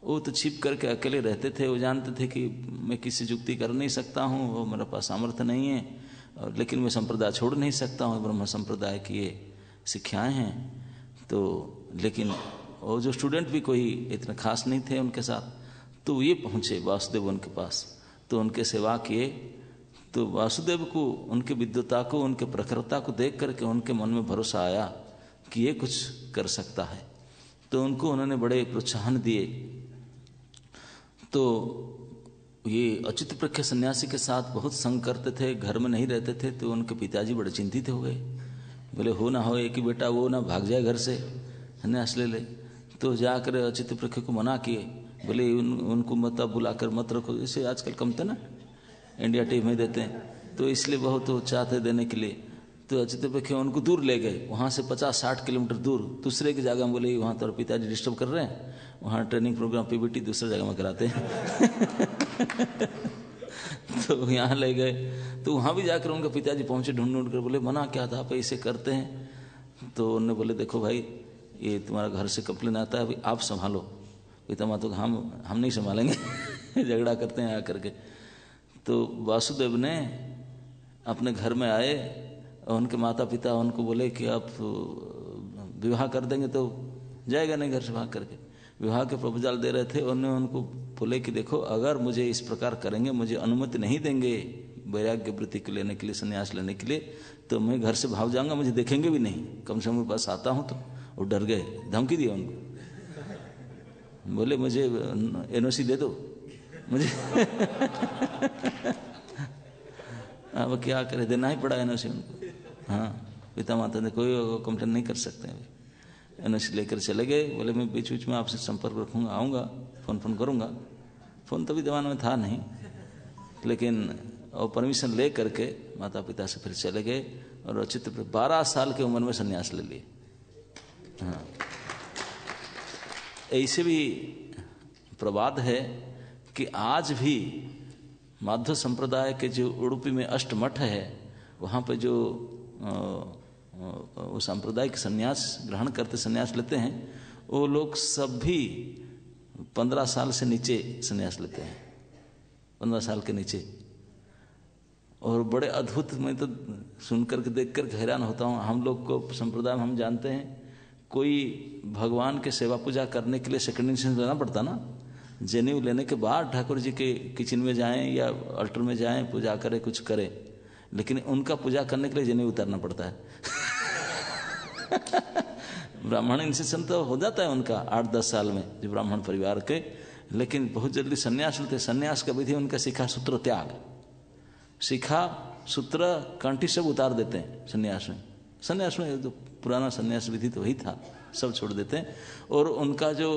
वो तो छिप करके अकेले रहते थे, वो जानते थे कि मैं किसी युक्ति कर नहीं सकता हूँ, वो मेरे पास सामर्थ्य नहीं है, और लेकिन मैं संप्रदाय छोड़ नहीं सकता हूँ, ब्रह्म संप्रदाय की ये शिक्षाएँ हैं। तो लेकिन वो जो स्टूडेंट भी कोई इतने खास नहीं थे उनके साथ, तो ये पहुँचे वासुदेव उनके पास, तो उनके सेवा किए। तो वासुदेव को उनके विद्वता को, उनके प्रखरता को देख करके उनके मन में भरोसा आया कि ये कुछ कर सकता है, तो उनको उन्होंने बड़े प्रोत्साहन दिए। तो ये अच्युत प्रख्य सन्यासी के साथ बहुत संग करते थे, घर में नहीं रहते थे, तो उनके पिताजी बड़े चिंतित हो गए। बोले हो ना हो एक ही बेटा, वो ना भाग जाए घर से, सन्यास ले ले। तो जाकर अच्युत प्रख्य को मना किए, बोले उनको मत बुलाकर मत रखो, इसे आजकल कम थे ना, इंडिया टीवी में देते हैं, तो इसलिए बहुत वो चाहते देने के लिए। तो अच्युत प्रख्य उनको दूर ले गए, वहाँ से 50-60 किलोमीटर दूर दूसरे की जगह में। बोले वहाँ तो पिताजी डिस्टर्ब कर रहे हैं, वहाँ ट्रेनिंग प्रोग्राम पीबीटी दूसरी जगह में कराते हैं। तो यहाँ ले गए, तो वहाँ भी जाकर उनके पिताजी पहुँचे ढूंढ कर, बोले मना क्या था, आप ऐसे करते हैं। तो उन्होंने बोले देखो भाई, ये तुम्हारा घर से कंप्लेन आता है, अभी आप संभालो। पितामह तो हम नहीं संभालेंगे, झगड़ा करते हैं आकर के। तो वासुदेव ने अपने घर में आए, और उनके माता पिता उनको बोले कि आप विवाह कर देंगे तो जाएगा नहीं घर से भाग करके। विवाह के प्रपोजल दे रहे थे, उन्होंने उनको बोले कि देखो अगर मुझे इस प्रकार करेंगे, मुझे अनुमति नहीं देंगे वैराग्य वृत्ति को लेने के लिए, संन्यास लेने के लिए, तो मैं घर से भाग जाऊंगा, मुझे देखेंगे भी नहीं, कम से कम मेरे पास आता हूँ। तो वो डर गए, धमकी दिया उनको, बोले मुझे एनओसी दे दो मुझे। अब क्या करे, देना ही पड़ा एनओसी उनको। हाँ, पिता माता ने कोई कंप्लेन नहीं कर सकते। एनओसी लेकर चले गए, बोले मैं बीच बीच में आपसे संपर्क रखूंगा, आऊँगा, फोन करूँगा। फ़ोन तभी जमाने में था नहीं, लेकिन और परमिशन ले करके माता पिता से फिर चले गए, और अच्युत 12 साल की उम्र में संन्यास ले लिए। हाँ, ऐसे भी प्रवाद है कि आज भी माध्व संप्रदाय के जो उडुपी में अष्टमठ है, वहाँ पे जो वो सांप्रदायिक संन्यास ग्रहण करते, संन्यास लेते हैं, वो लोग सब भी 15 साल से नीचे संन्यास लेते हैं, 15 साल के नीचे। और बड़े अद्भुत, मैं तो सुन करके देख कर हैरान होता हूँ। हम लोग को संप्रदाय में हम जानते हैं, कोई भगवान के सेवा पूजा करने के लिए सेकंड इंस्टेंस लेना पड़ता ना, जनेऊ लेने के बाद ठाकुर जी के किचन में जाएं या अल्टर में जाएं, पूजा करें, कुछ करें, लेकिन उनका पूजा करने के लिए जनेऊ उतारना पड़ता है। ब्राह्मण इंस्टेंशन तो हो जाता है उनका 8-10 साल में, जो ब्राह्मण परिवार के, लेकिन बहुत जल्दी संन्यास लेते। संन्यास का विधि उनका शिखा सूत्र त्याग, शिखा सूत्र कंठी सब उतार देते हैं संन्यास में। संन्यास में तो पुराना संन्यास विधि तो वही था, सब छोड़ देते हैं। और उनका जो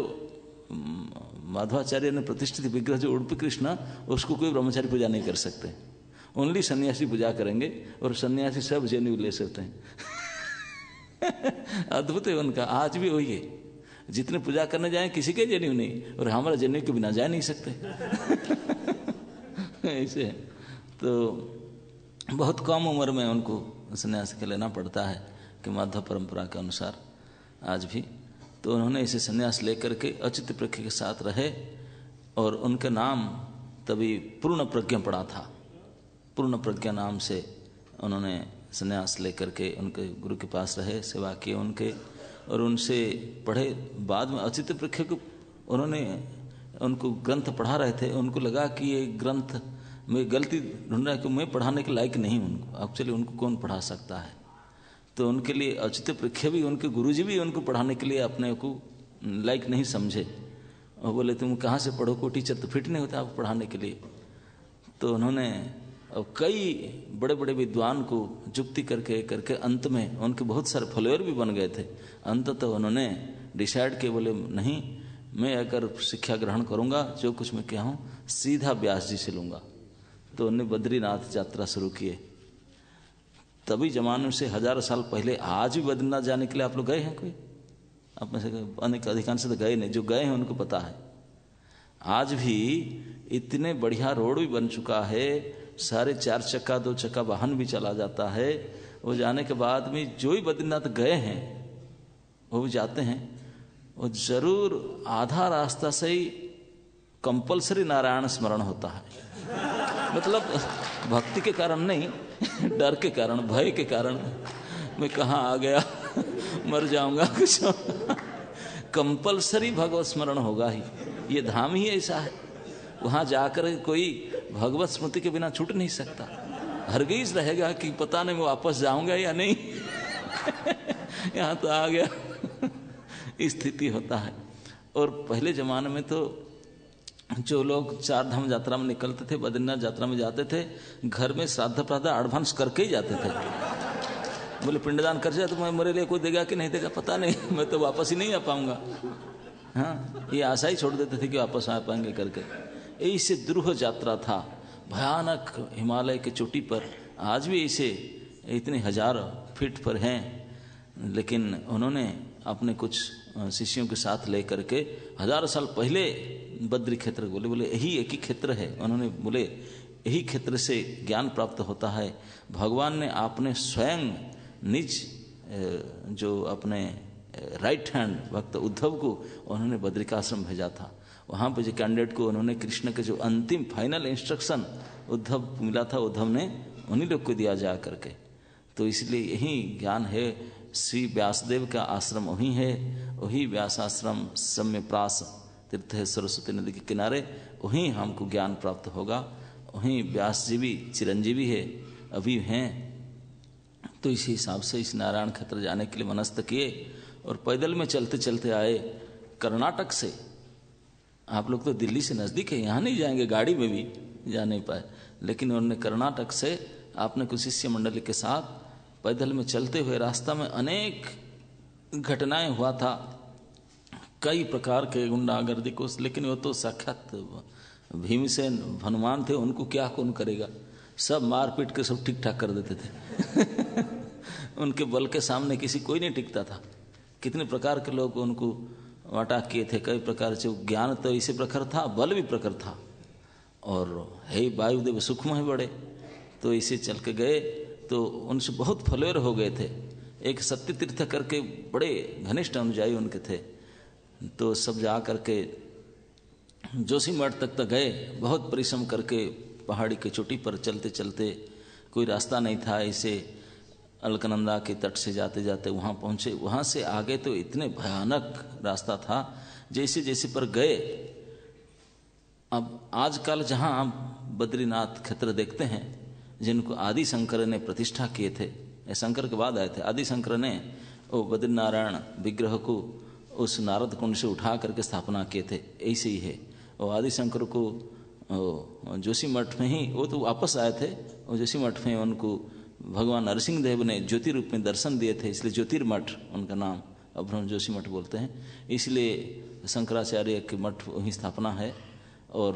माधवाचार्य ने प्रतिष्ठित विग्रह जो उडुपी कृष्ण, उसको कोई ब्रह्मचारी पूजा नहीं कर सकते, ओनली सन्यासी पूजा करेंगे, और सन्यासी सब जनेऊ ले सकते हैं। अद्भुत है उनका, आज भी वही है। जितने पूजा करने जाएं किसी के जनेऊ नहीं, और हमारा जनेऊ के बिना जा नहीं सकते। ऐसे है। तो बहुत कम उम्र में उनको संन्यास के लेना पड़ता है कि माधव परंपरा के अनुसार आज भी। तो उन्होंने इसे संन्यास लेकर के अच्युत प्रख्य के साथ रहे, और उनका नाम तभी पूर्ण प्रज्ञा पड़ा था। पूर्ण प्रज्ञा नाम से उन्होंने संन्यास लेकर के उनके गुरु के पास रहे, सेवा किए उनके, और उनसे पढ़े। बाद में अच्युत प्रख्य को उन्होंने उनको ग्रंथ पढ़ा रहे थे, उनको लगा कि ये ग्रंथ में गलती ढूंढ रहा है कि मैं पढ़ाने के लायक नहीं हूँ, एक्चुअली उनको कौन पढ़ा सकता है। तो उनके लिए अच्युत प्रख्य भी, उनके गुरुजी भी उनको पढ़ाने के लिए अपने को लायक नहीं समझे, और बोले तुम कहाँ से पढ़ो, को टीचर तो फिट नहीं होता आपको पढ़ाने के लिए। तो उन्होंने कई बड़े बड़े विद्वान को जुक्ति करके करके अंत में उनके बहुत सारे फॉलोअर भी बन गए थे। अंततः तो उन्होंने डिसाइड किया, बोले नहीं, मैं अगर शिक्षा ग्रहण करूँगा, जो कुछ मैं क्या हूँ सीधा व्यास जी से लूँगा। तो उन्होंने बद्रीनाथ यात्रा शुरू किए। तभी जमाने से 1000 साल पहले, आज भी बद्रीनाथ जाने के लिए आप लोग गए हैं? कोई आप में से अनेक अधिकांश से तो गए नहीं, जो गए हैं उनको पता है। आज भी इतने बढ़िया रोड भी बन चुका है, सारे 4 चक्का 2 चक्का वाहन भी चला जाता है। वो जाने के बाद में जो ही बद्रीनाथ गए हैं वो भी जाते हैं, वो जरूर आधा रास्ता से ही कंपलसरी नारायण स्मरण होता है। मतलब भक्ति के कारण नहीं, डर के कारण, भय के कारण, मैं कहाँ आ गया, मर जाऊंगा कुछ, कंपलसरी भगवत स्मरण होगा ही। ये धाम ही ऐसा है, वहां जाकर कोई भगवत स्मृति के बिना छूट नहीं सकता। हरगिज रहेगा कि पता नहीं मैं वापस जाऊंगा या नहीं, यहाँ तो आ गया, स्थिति होता है। और पहले जमाने में तो जो लोग चार धाम यात्रा में निकलते थे, बद्रीनाथ यात्रा में जाते थे, घर में श्राद्ध प्रातः एडवांस करके ही जाते थे। बोले पिंडदान कर जाए तो मैं मेरे लिए कोई देगा कि नहीं देगा पता नहीं, मैं तो वापस ही नहीं आ पाऊंगा। हाँ, ये आशा ही छोड़ देते थे कि वापस आ पाएंगे करके। ऐसे द्रुह यात्रा था, भयानक हिमालय के चोटी पर। आज भी ऐसे इतने हजार फीट पर हैं, लेकिन उन्होंने अपने कुछ शिष्यों के साथ लेकर के 1000 साल पहले बद्री क्षेत्र बोले यही एक ही क्षेत्र है। उन्होंने बोले यही क्षेत्र से ज्ञान प्राप्त होता है। भगवान ने आपने स्वयं निज जो अपने राइट हैंड भक्त उद्धव को उन्होंने बद्रिकाश्रम भेजा था। वहाँ पे जो कैंडिडेट को उन्होंने कृष्ण के जो अंतिम फाइनल इंस्ट्रक्शन उद्धव मिला था, उद्धव ने उन्हीं लोग को दिया जा करके। तो इसलिए यही ज्ञान है। श्री व्यासदेव का आश्रम वही है, वही व्यासाश्रम सम्यप्रास तीर्थ है सरस्वती नदी के किनारे, वहीं हमको ज्ञान प्राप्त होगा। वहीं व्यास जी भी चिरंजीवी है, अभी हैं। तो इसी हिसाब से इस नारायण क्षेत्र जाने के लिए मनस्थ किए और पैदल में चलते चलते आए कर्नाटक से। आप लोग तो दिल्ली से नज़दीक है, यहाँ नहीं जाएंगे, गाड़ी में भी जा नहीं पाए, लेकिन उन्होंने कर्नाटक से आपने कुछ शिष्य मंडली के साथ पैदल में चलते हुए रास्ता में अनेक घटनाएं हुआ था, कई प्रकार के गुंडागर्दी को। लेकिन वो तो साक्षात भीमसेन हनुमान थे, उनको क्या कौन करेगा, सब मार पीट के सब ठीक ठाक कर देते थे। उनके बल के सामने किसी कोई नहीं टिकता था। कितने प्रकार के लोग उनको अटैक किए थे, कई प्रकार से। ज्ञान तो इसी प्रखर था, बल भी प्रखर था, और है वायुदेव सुखमय बड़े। तो इसे चल के गए तो उनसे बहुत फलेर हो गए थे। एक सत्य तीर्थ करके बड़े घनिष्ठ अनुयायी उनके थे। तो सब जा करके जोशीमठ तक गए, बहुत परिश्रम करके पहाड़ी की चोटी पर चलते चलते, कोई रास्ता नहीं था, इसे अलकनंदा के तट से जाते जाते वहाँ पहुँचे। वहाँ से आगे तो इतने भयानक रास्ता था, जैसे जैसे पर गए। अब आजकल जहाँ आप बद्रीनाथ क्षेत्र देखते हैं, जिनको आदि शंकर ने प्रतिष्ठा किए थे, शंकर के बाद आए थे, आदि शंकर ने वो बद्रीनारायण विग्रह को उस नारद कुंड से उठा करके स्थापना किए थे। ऐसे ही है। और आदि शंकर को जोशीमठ में ही, वो तो वापस आए थे, और जोशीमठ में उनको भगवान नरसिंह देव ने ज्योति रूप में दर्शन दिए थे, इसलिए ज्योतिर्मठ उनका नाम, अब हम जोशीमठ बोलते हैं। इसलिए शंकराचार्य के मठ वहीं स्थापना है। और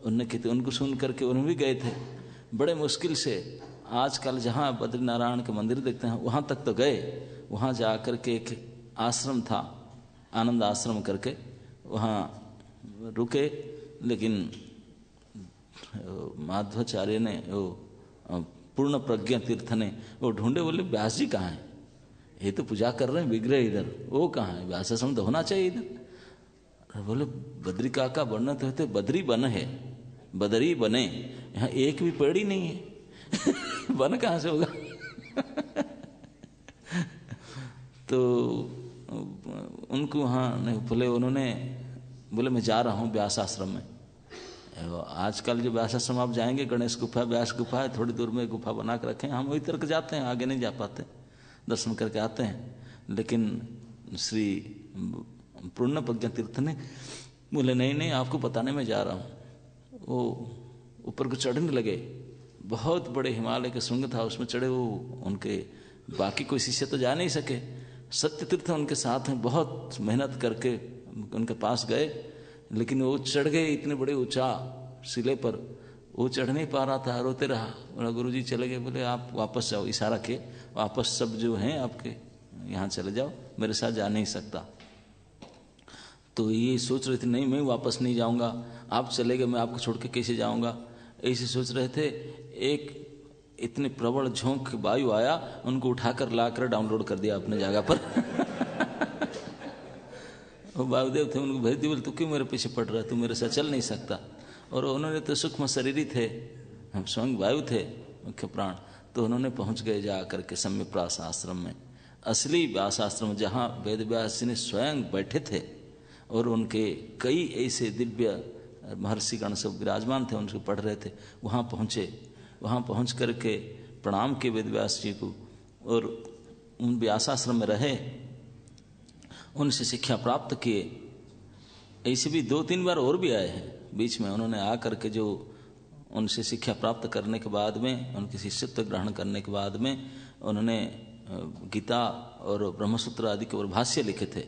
उनको सुन करके उन्हें भी गए थे बड़े मुश्किल से। आजकल जहाँ बद्रीनारायण के मंदिर देखते हैं, वहाँ तक तो गए। वहाँ जा कर के एक आश्रम था, आनंद आश्रम करके, वहाँ रुके। लेकिन माधवाचार्य ने, वो पूर्ण प्रज्ञा तीर्थ ने वो ढूंढे, बोले व्यास जी कहाँ हैं, ये तो पूजा कर रहे हैं विग्रह इधर, वो कहाँ है, व्यास आश्रम तो होना चाहिए इधर। बोले बद्री का वर्णन तो होते, बद्री बन है, बदरी बने, यहाँ एक भी पेड़ ही नहीं है। बन कहाँ से होगा। तो उनको वहाँ नहीं बोले, उन्होंने बोले मैं जा रहा हूँ व्यास आश्रम में। आजकल जो व्यास आश्रम आप जाएंगे, गणेश गुफा, व्यास गुफा है, थोड़ी दूर में गुफा बना के रखे हैं, हम वही तरह जाते हैं, आगे नहीं जा पाते, दर्शन करके आते हैं। लेकिन श्री पूर्ण प्रज्ञा तीर्थ ने बोले नहीं आपको बताने में जा रहा हूँ। वो ऊपर को चढ़ने लगे, बहुत बड़े हिमालय के श्रृंग था, उसमें चढ़े। वो उनके बाकी कोई शिष्य तो जा नहीं सके, सत्य तीर्थ उनके साथ हैं, बहुत मेहनत करके उनके पास गए। लेकिन वो चढ़ गए इतने बड़े ऊंचा शिले पर, वो चढ़ नहीं पा रहा था, रोते रहा। बोला गुरुजी चले गए, बोले आप वापस जाओ, इशारा किए, वापस सब जो हैं आपके यहाँ चले जाओ, मेरे साथ जा नहीं सकता। तो ये सोच रहे थे नहीं मैं वापस नहीं जाऊंगा, आप चले गए, मैं आपको छोड़ के कैसे जाऊंगा, ऐसे सोच रहे थे। एक इतने प्रबल झोंक वायु आया, उनको उठाकर लाकर डाउनलोड कर दिया अपने जगह पर। वो वायुदेव थे, उनको भेज दिए, बोले तू क्यों मेरे पीछे पड़ रहा है, तू मेरे साथ चल नहीं सकता। और उन्होंने तो सूक्ष्म शरीरी थे, हम स्वयं वायु थे मुख्य प्राण, तो उन्होंने पहुंच गए जा करके सम्यप्रास आश्रम में, असली व्यास आश्रम जहाँ वेद व्यास जी ने स्वयं बैठे थे और उनके कई ऐसे दिव्य महर्षिगण सब विराजमान थे, उनसे पढ़ रहे थे। वहाँ पहुँचे, वहाँ पहुँच करके प्रणाम किए वेद व्यास जी को और उन व्यासाश्रम में रहे, उनसे शिक्षा प्राप्त किए। ऐसे भी 2-3 बार और भी आए हैं बीच में, उन्होंने आ करके जो उनसे शिक्षा प्राप्त करने के बाद में, उनके शिष्यत्व ग्रहण करने के बाद में उन्होंने गीता और ब्रह्मसूत्र आदि के ऊपर भाष्य लिखे थे,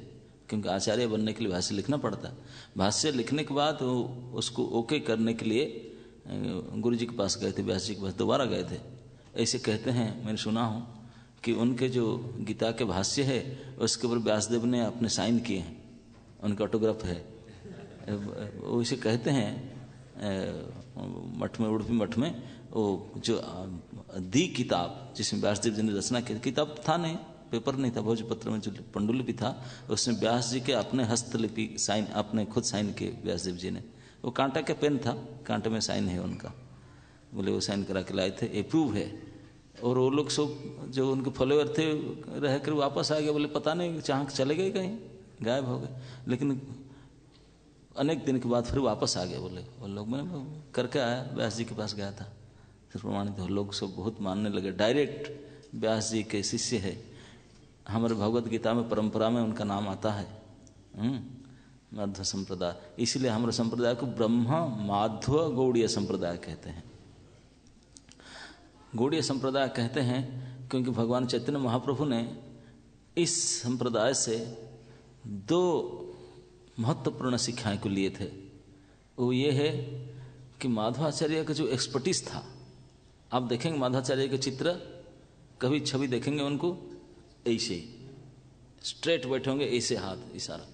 क्योंकि आचार्य बनने के लिए भाष्य लिखना पड़ता है। भाष्य लिखने के बाद उसको ओके करने के लिए गुरु जी के पास गए थे, व्यास जी के पास दोबारा गए थे। ऐसे कहते हैं, मैंने सुना हूँ कि उनके जो गीता के भाष्य है उसके ऊपर व्यासदेव ने अपने साइन किए हैं, उनका ऑटोग्राफ है। वो इसे कहते हैं मठ में, उड़पी मठ में, वो जो दी किताब जिसमें व्यासदेव जी ने रचना की, किताब था नहीं, पेपर नहीं था, भोजपत्र में जो पंडुलिपि था उसमें व्यास जी के अपने हस्तलिपि साइन, अपने खुद साइन किए व्यासदेव जी ने। वो कांटा का पेन था, कांटे में साइन है उनका, बोले वो साइन करा के लाए थे, अप्रूव है। और वो लोग सब जो उनके फॉलोअर थे रह कर वापस आ गए, बोले पता नहीं जहाँ चले गए, कहीं गायब हो गए। लेकिन अनेक दिन के बाद फिर वापस आ गए, बोले वो लोग, मैं करके आया, व्यास जी के पास गया था, फिर प्रमाणित हो, लोग सब बहुत मानने लगे, डायरेक्ट व्यास जी के शिष्य है। हमारे भगवत गीता में परंपरा में उनका नाम आता है, माध्व संप्रदाय। इसलिए हमारे संप्रदाय को ब्रह्म माध्व गौड़ीय संप्रदाय कहते हैं। गौड़ीय संप्रदाय कहते हैं क्योंकि भगवान चैतन्य महाप्रभु ने इस संप्रदाय से 2 महत्वपूर्ण शिक्षाएं को लिए थे। वो ये है कि माधवाचार्य का जो एक्सपर्टीज था, आप देखेंगे माधवाचार्य के चित्र, कभी छवि देखेंगे उनको ऐसे स्ट्रेट बैठे होंगे, ऐसे हाथ इशारा,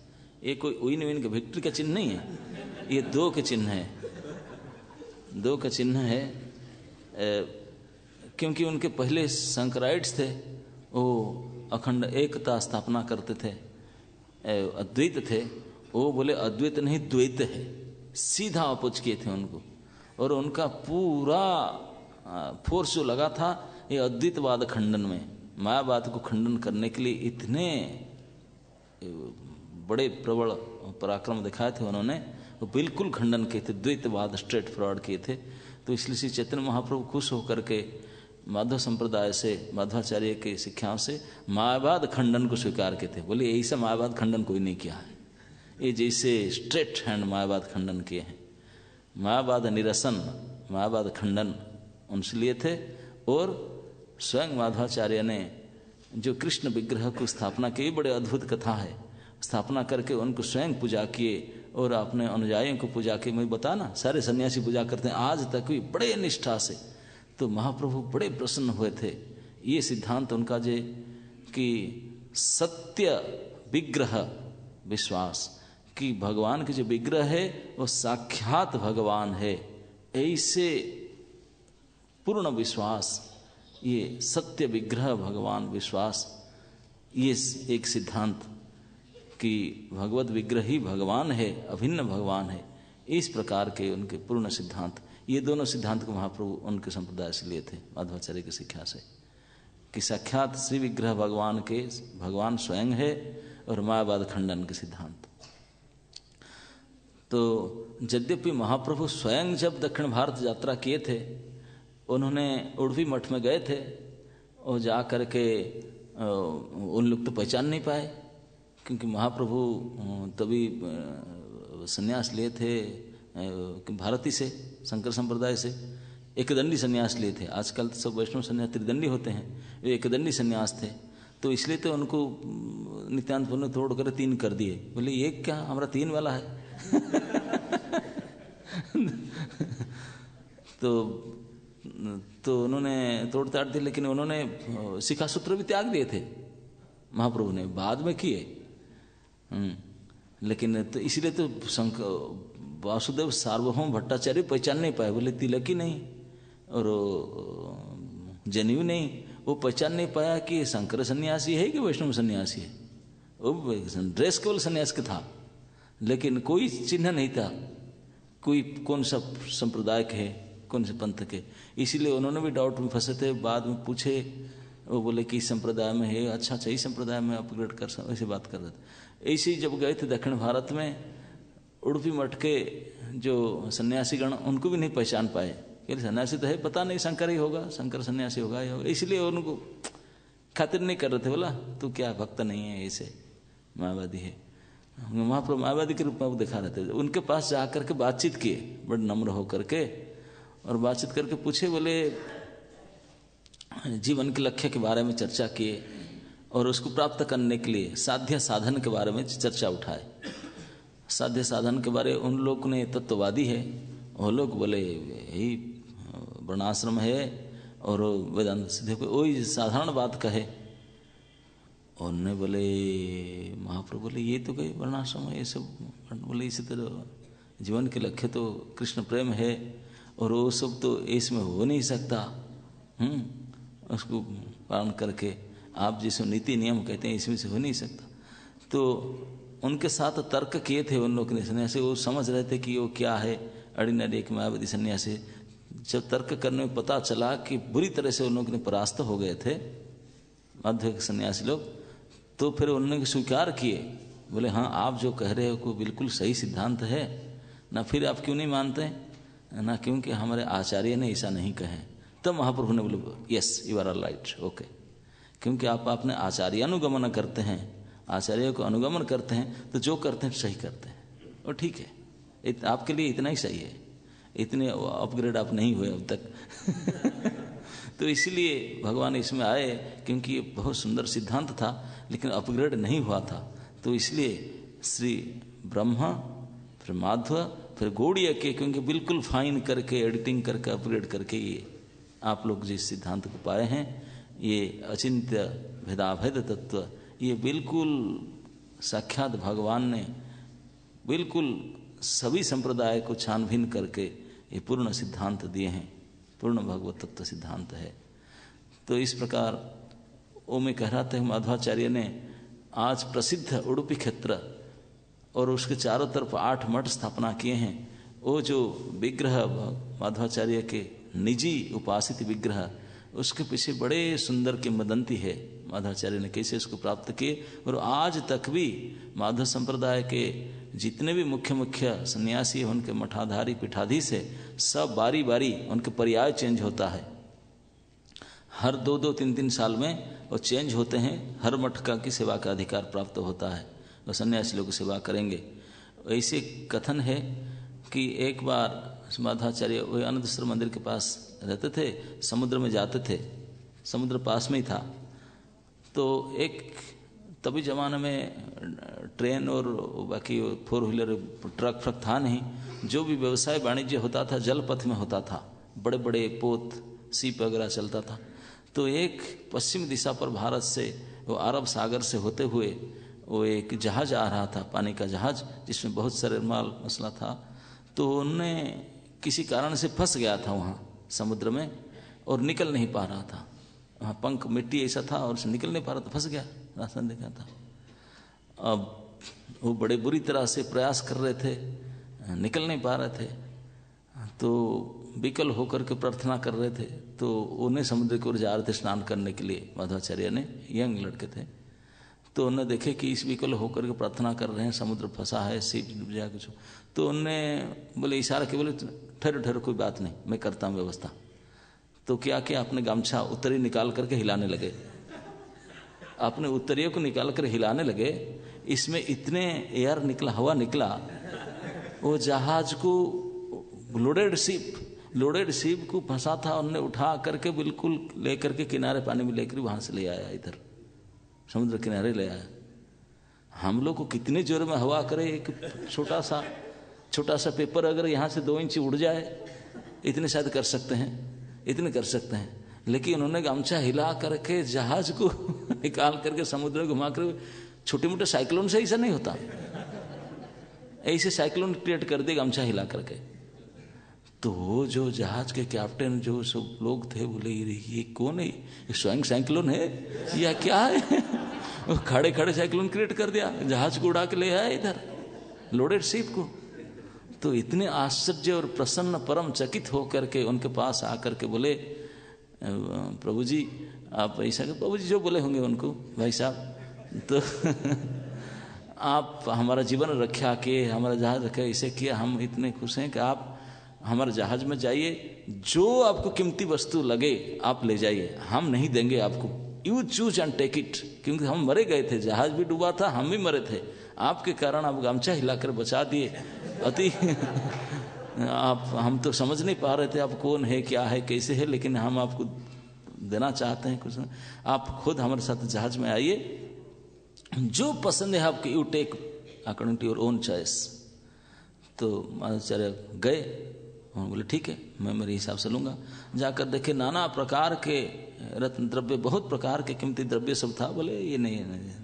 ये कोई उइन विन के विक्ट्री का चिन्ह नहीं है, ये 2 के चिन्ह है, 2 का चिन्ह है। क्योंकि उनके पहले शंकराइट्स थे, वो अखंड एकता स्थापना करते थे, अद्वैत थे, वो बोले अद्वैत नहीं द्वैत है, सीधा अपोज किए थे उनको। और उनका पूरा फोर्स जो लगा था ये अद्वैतवाद खंडन में, मायावाद को खंडन करने के लिए इतने बड़े प्रबल पराक्रम दिखाए थे उन्होंने, वो बिल्कुल खंडन किए थे, द्वैतवाद स्ट्रेट फॉरवर्ड किए थे। तो इसलिए श्री चैतन्य महाप्रभु खुश होकर के माधव संप्रदाय से, माधवाचार्य के शिक्षाओं से मायावाद खंडन को स्वीकार किए थे। बोले ऐसा मायावाद खंडन कोई नहीं किया है, ये जैसे स्ट्रेट हैंड मायावाद खंडन किए हैं। मायावाद निरसन, मायावाद खंडन उनसे लिए थे। और स्वयं माधवाचार्य ने जो कृष्ण विग्रह को स्थापना की, बड़े अद्भुत कथा है, स्थापना करके उनको स्वयं पूजा किए और अपने अनुयायियों को पूजा किए। मैं बताना, सारे सन्यासी पूजा करते हैं आज तक भी बड़े निष्ठा से। तो महाप्रभु बड़े प्रसन्न हुए थे। ये सिद्धांत उनका जे कि सत्य विग्रह विश्वास, कि भगवान के जो विग्रह है वो साक्षात भगवान है, ऐसे पूर्ण विश्वास, ये सत्य विग्रह भगवान विश्वास, ये एक सिद्धांत कि भगवत विग्रह ही भगवान है, अभिन्न भगवान है, इस प्रकार के उनके पूर्ण सिद्धांत, ये दोनों सिद्धांत को महाप्रभु उनके संप्रदाय से लिए थे, माधवाचार्य की शिक्षा से, कि साक्षात श्री विग्रह भगवान के, भगवान स्वयं है, और मायावाद खंडन के सिद्धांत। तो यद्यपि महाप्रभु स्वयं जब दक्षिण भारत यात्रा किए थे, उन्होंने उड़पी मठ में गए थे और जा कर के उन लोग तो पहचान नहीं पाए, क्योंकि महाप्रभु तभी संन्यास लिए थे भारती से, शंकर संप्रदाय से, एकदंडी संन्यास लिए थे। आजकल तो सब वैष्णव संन्यास त्रिदंडी होते हैं, वे एकदंडी संन्यास थे। तो इसलिए तो उनको नित्यानंद ने तोड़ कर 3 कर दिए। बोले ये क्या, हमारा 3 वाला है। तो उन्होंने तोड़ ताड़ दिए, लेकिन उन्होंने शिखा सूत्र भी त्याग दिए थे महाप्रभु ने, बाद में किए। लेकिन तो इसलिए तो वासुदेव सार्वभौम भट्टाचार्य पहचान नहीं पाए, बोले तिलक ही नहीं और जनेऊ नहीं, वो पहचान नहीं पाया कि शंकर सन्यासी है कि वैष्णव सन्यासी है। वो ड्रेस केवल सन्यास का था, लेकिन कोई चिन्ह नहीं था, कोई कौन सा संप्रदाय के है, कौन से पंथ के। इसीलिए उन्होंने भी डाउट में फंसे थे। बाद में पूछे, वो बोले कि इस संप्रदाय में है। अच्छा अच्छा, इस संप्रदाय में अपग्रेड कर सकते, ऐसे बात कर रहे थे। ऐसे ही जब गए थे दक्षिण भारत में, उडुपी मठ के जो सन्यासीगण, उनको भी नहीं पहचान पाए कि सन्यासी तो है, पता नहीं शंकर ही होगा, शंकर सन्यासी होगा या होगा। इसलिए उनको खातिर नहीं कर रहे थे। बोला तू क्या भक्त नहीं है, ऐसे मायावादी है। महाप्रभु मायावादी के रूप में वो दिखा रहे थे। उनके पास जाकर के बातचीत किए बड़े नम्र होकर के, और बातचीत करके पूछे, बोले जीवन के लक्ष्य के बारे में चर्चा किए और उसको प्राप्त करने के लिए साध्य साधन के बारे में चर्चा उठाए। साध्य साधन के बारे उन लोग ने तत्ववादी है, वो लोग बोले यही वर्णाश्रम है और वेदांत सिद्धि, वही साधारण बात कहे। और उन्होंने बोले, महाप्रभु बोले ये तो कहीं वर्णाश्रम है, ये सब बोले इसी तरह जीवन के लक्ष्य तो कृष्ण प्रेम है, और वो सब तो इसमें हो नहीं सकता। उसको पालन करके आप जिसको नीति नियम कहते हैं इसमें से हो नहीं सकता। तो उनके साथ तर्क किए थे उन लोग ने सन्यासी। वो समझ रहे थे कि वो क्या है, ऑर्डिनरी एक मायावादी सन्यासी। जब तर्क करने में पता चला कि बुरी तरह से उन लोग ने परास्त हो गए थे माध्यमिक सन्यासी लोग, तो फिर उन्होंने स्वीकार किए। बोले हाँ, आप जो कह रहे हो को बिल्कुल सही सिद्धांत है ना, फिर आप क्यों नहीं मानते ना, क्योंकि हमारे आचार्य ने ऐसा नहीं कहे। तब महाप्रभु ने बोले yes you are right, okay, क्योंकि आप अपने आचार्यानुगमन करते हैं, आचार्य को अनुगमन करते हैं, तो जो करते हैं सही करते हैं, और ठीक है, आपके लिए इतना ही सही है। इतने अपग्रेड आप नहीं हुए अब तक तो इसलिए भगवान इसमें आए, क्योंकि ये बहुत सुंदर सिद्धांत था लेकिन अपग्रेड नहीं हुआ था। तो इसलिए श्री ब्रह्मा, फिर माधव, फिर गौड़ीय के, क्योंकि बिल्कुल फाइन करके एडिटिंग करके अपग्रेड करके ये आप लोग जिस सिद्धांत को पाए हैं, ये अचिंत्य भेदाभेद तत्व, ये बिल्कुल साक्षात भगवान ने बिल्कुल सभी संप्रदाय को छानबीन करके ये पूर्ण सिद्धांत दिए हैं, पूर्ण भगवत तत्व सिद्धांत है। तो इस प्रकार वो मैं कह रहा था, माधवाचार्य ने आज प्रसिद्ध उडुपी क्षेत्र और उसके चारों तरफ 8 मठ स्थापना किए हैं। वो जो विग्रह माधवाचार्य के निजी उपासित विग्रह, उसके पीछे बड़े सुंदर किंवदंती है, माधवाचार्य ने कैसे उसको प्राप्त किए। और आज तक भी माधव संप्रदाय के जितने भी मुख्य मुख्य सन्यासी हैं, उनके मठाधारी पीठाधीश है, सब बारी बारी उनके पर्याय चेंज होता है। हर 2-2, 3-3 साल में वो चेंज होते हैं। हर मठ का की सेवा का अधिकार प्राप्त होता है, वो सन्यासी लोग सेवा करेंगे। ऐसे कथन है कि एक बार माधवाचार्य वही अनंतेश्वर मंदिर के पास रहते थे, समुद्र में जाते थे, समुद्र पास में ही था। तो एक तभी ज़माने में ट्रेन और बाकी 4 व्हीलर ट्रक फ्रक था नहीं, जो भी व्यवसाय वाणिज्य होता था जलपथ में होता था, बड़े बड़े पोत सीप वगैरह चलता था। तो एक पश्चिम दिशा पर भारत से वो अरब सागर से होते हुए वो एक जहाज आ रहा था, पानी का जहाज, जिसमें बहुत सारे माल मसला था। तो उनने किसी कारण से फंस गया था वहाँ समुद्र में और निकल नहीं पा रहा था। वहाँ पंख मिट्टी ऐसा था और उसे निकल नहीं पा रहा था, फंस गया, रास्ता देखा था। अब वो बड़े बुरी तरह से प्रयास कर रहे थे, निकल नहीं पा रहे थे, तो विकल होकर के प्रार्थना कर रहे थे। तो उन्हें समुद्र की ओर जा रहे थे स्नान करने के लिए, माधवाचार्य ने, यंग लड़के थे। तो उन्हें देखे कि इस विकल होकर के प्रार्थना कर रहे हैं, समुद्र फंसा है, सीप डूब जाए कुछ। तो उनने बोले, इशारा के बोले ठहरो ठहरो, कोई बात नहीं, मैं करता हूँ व्यवस्था। तो क्या किया, अपने गमछा उत्तरी निकाल करके हिलाने लगे, अपने उत्तरीय को निकाल कर हिलाने लगे। इसमें इतने एयर निकला, हवा निकला, वो जहाज को लोडेड शिप को फंसा था, उनने उठा करके बिल्कुल लेकर के किनारे पानी में लेकर वहां से ले आया, इधर समुद्र किनारे ले आया। हम लोग को कितने जोर में हवा करे, एक छोटा सा पेपर अगर यहाँ से 2 इंच उड़ जाए, इतने शायद कर सकते हैं, इतने कर सकते हैं। लेकिन उन्होंने गमछा हिला करके जहाज को निकाल करके समुद्र में घुमा कर, छोटे मोटे साइक्लोन से ऐसा नहीं होता, ऐसे साइक्लोन क्रिएट कर दिए गमछा हिला करके। तो वो जो जहाज के कैप्टन जो सब लोग थे बोले, ये कौन है, ये स्वयं साइक्लोन है या क्या है? खड़े खड़े साइक्लोन क्रिएट कर दिया, जहाज को उड़ा के ले आया इधर। लोडेड शिप को। तो इतने आश्चर्य और प्रसन्न परम चकित होकर के उनके पास आकर के बोले, प्रभु जी आप ऐसा, प्रभु जी जो बोले होंगे उनको, भाई साहब तो आप हमारा जीवन रक्षा किए, हमारा जहाज रखा, इसे किया, हम इतने खुश हैं कि आप हमारे जहाज में जाइए, जो आपको कीमती वस्तु लगे आप ले जाइए, हम नहीं देंगे आपको, you choose and take it. क्योंकि हम मरे गए थे, जहाज भी डूबा था, हम भी मरे थे, आपके कारण आप गमछा हिलाकर बचा दिए। अति आप, हम तो समझ नहीं पा रहे थे आप कौन है, क्या है, कैसे है, लेकिन हम आपको देना चाहते हैं कुछ। आप खुद हमारे साथ जहाज में आइए, जो पसंद है आपको, you take according to your own choice. तो आचार्य गए, बोले ठीक है, मैं मेरे हिसाब से लूँगा। जाकर देखे नाना प्रकार के रत्न द्रव्य, बहुत प्रकार के कीमती द्रव्य सब था। बोले ये नहीं, नहीं।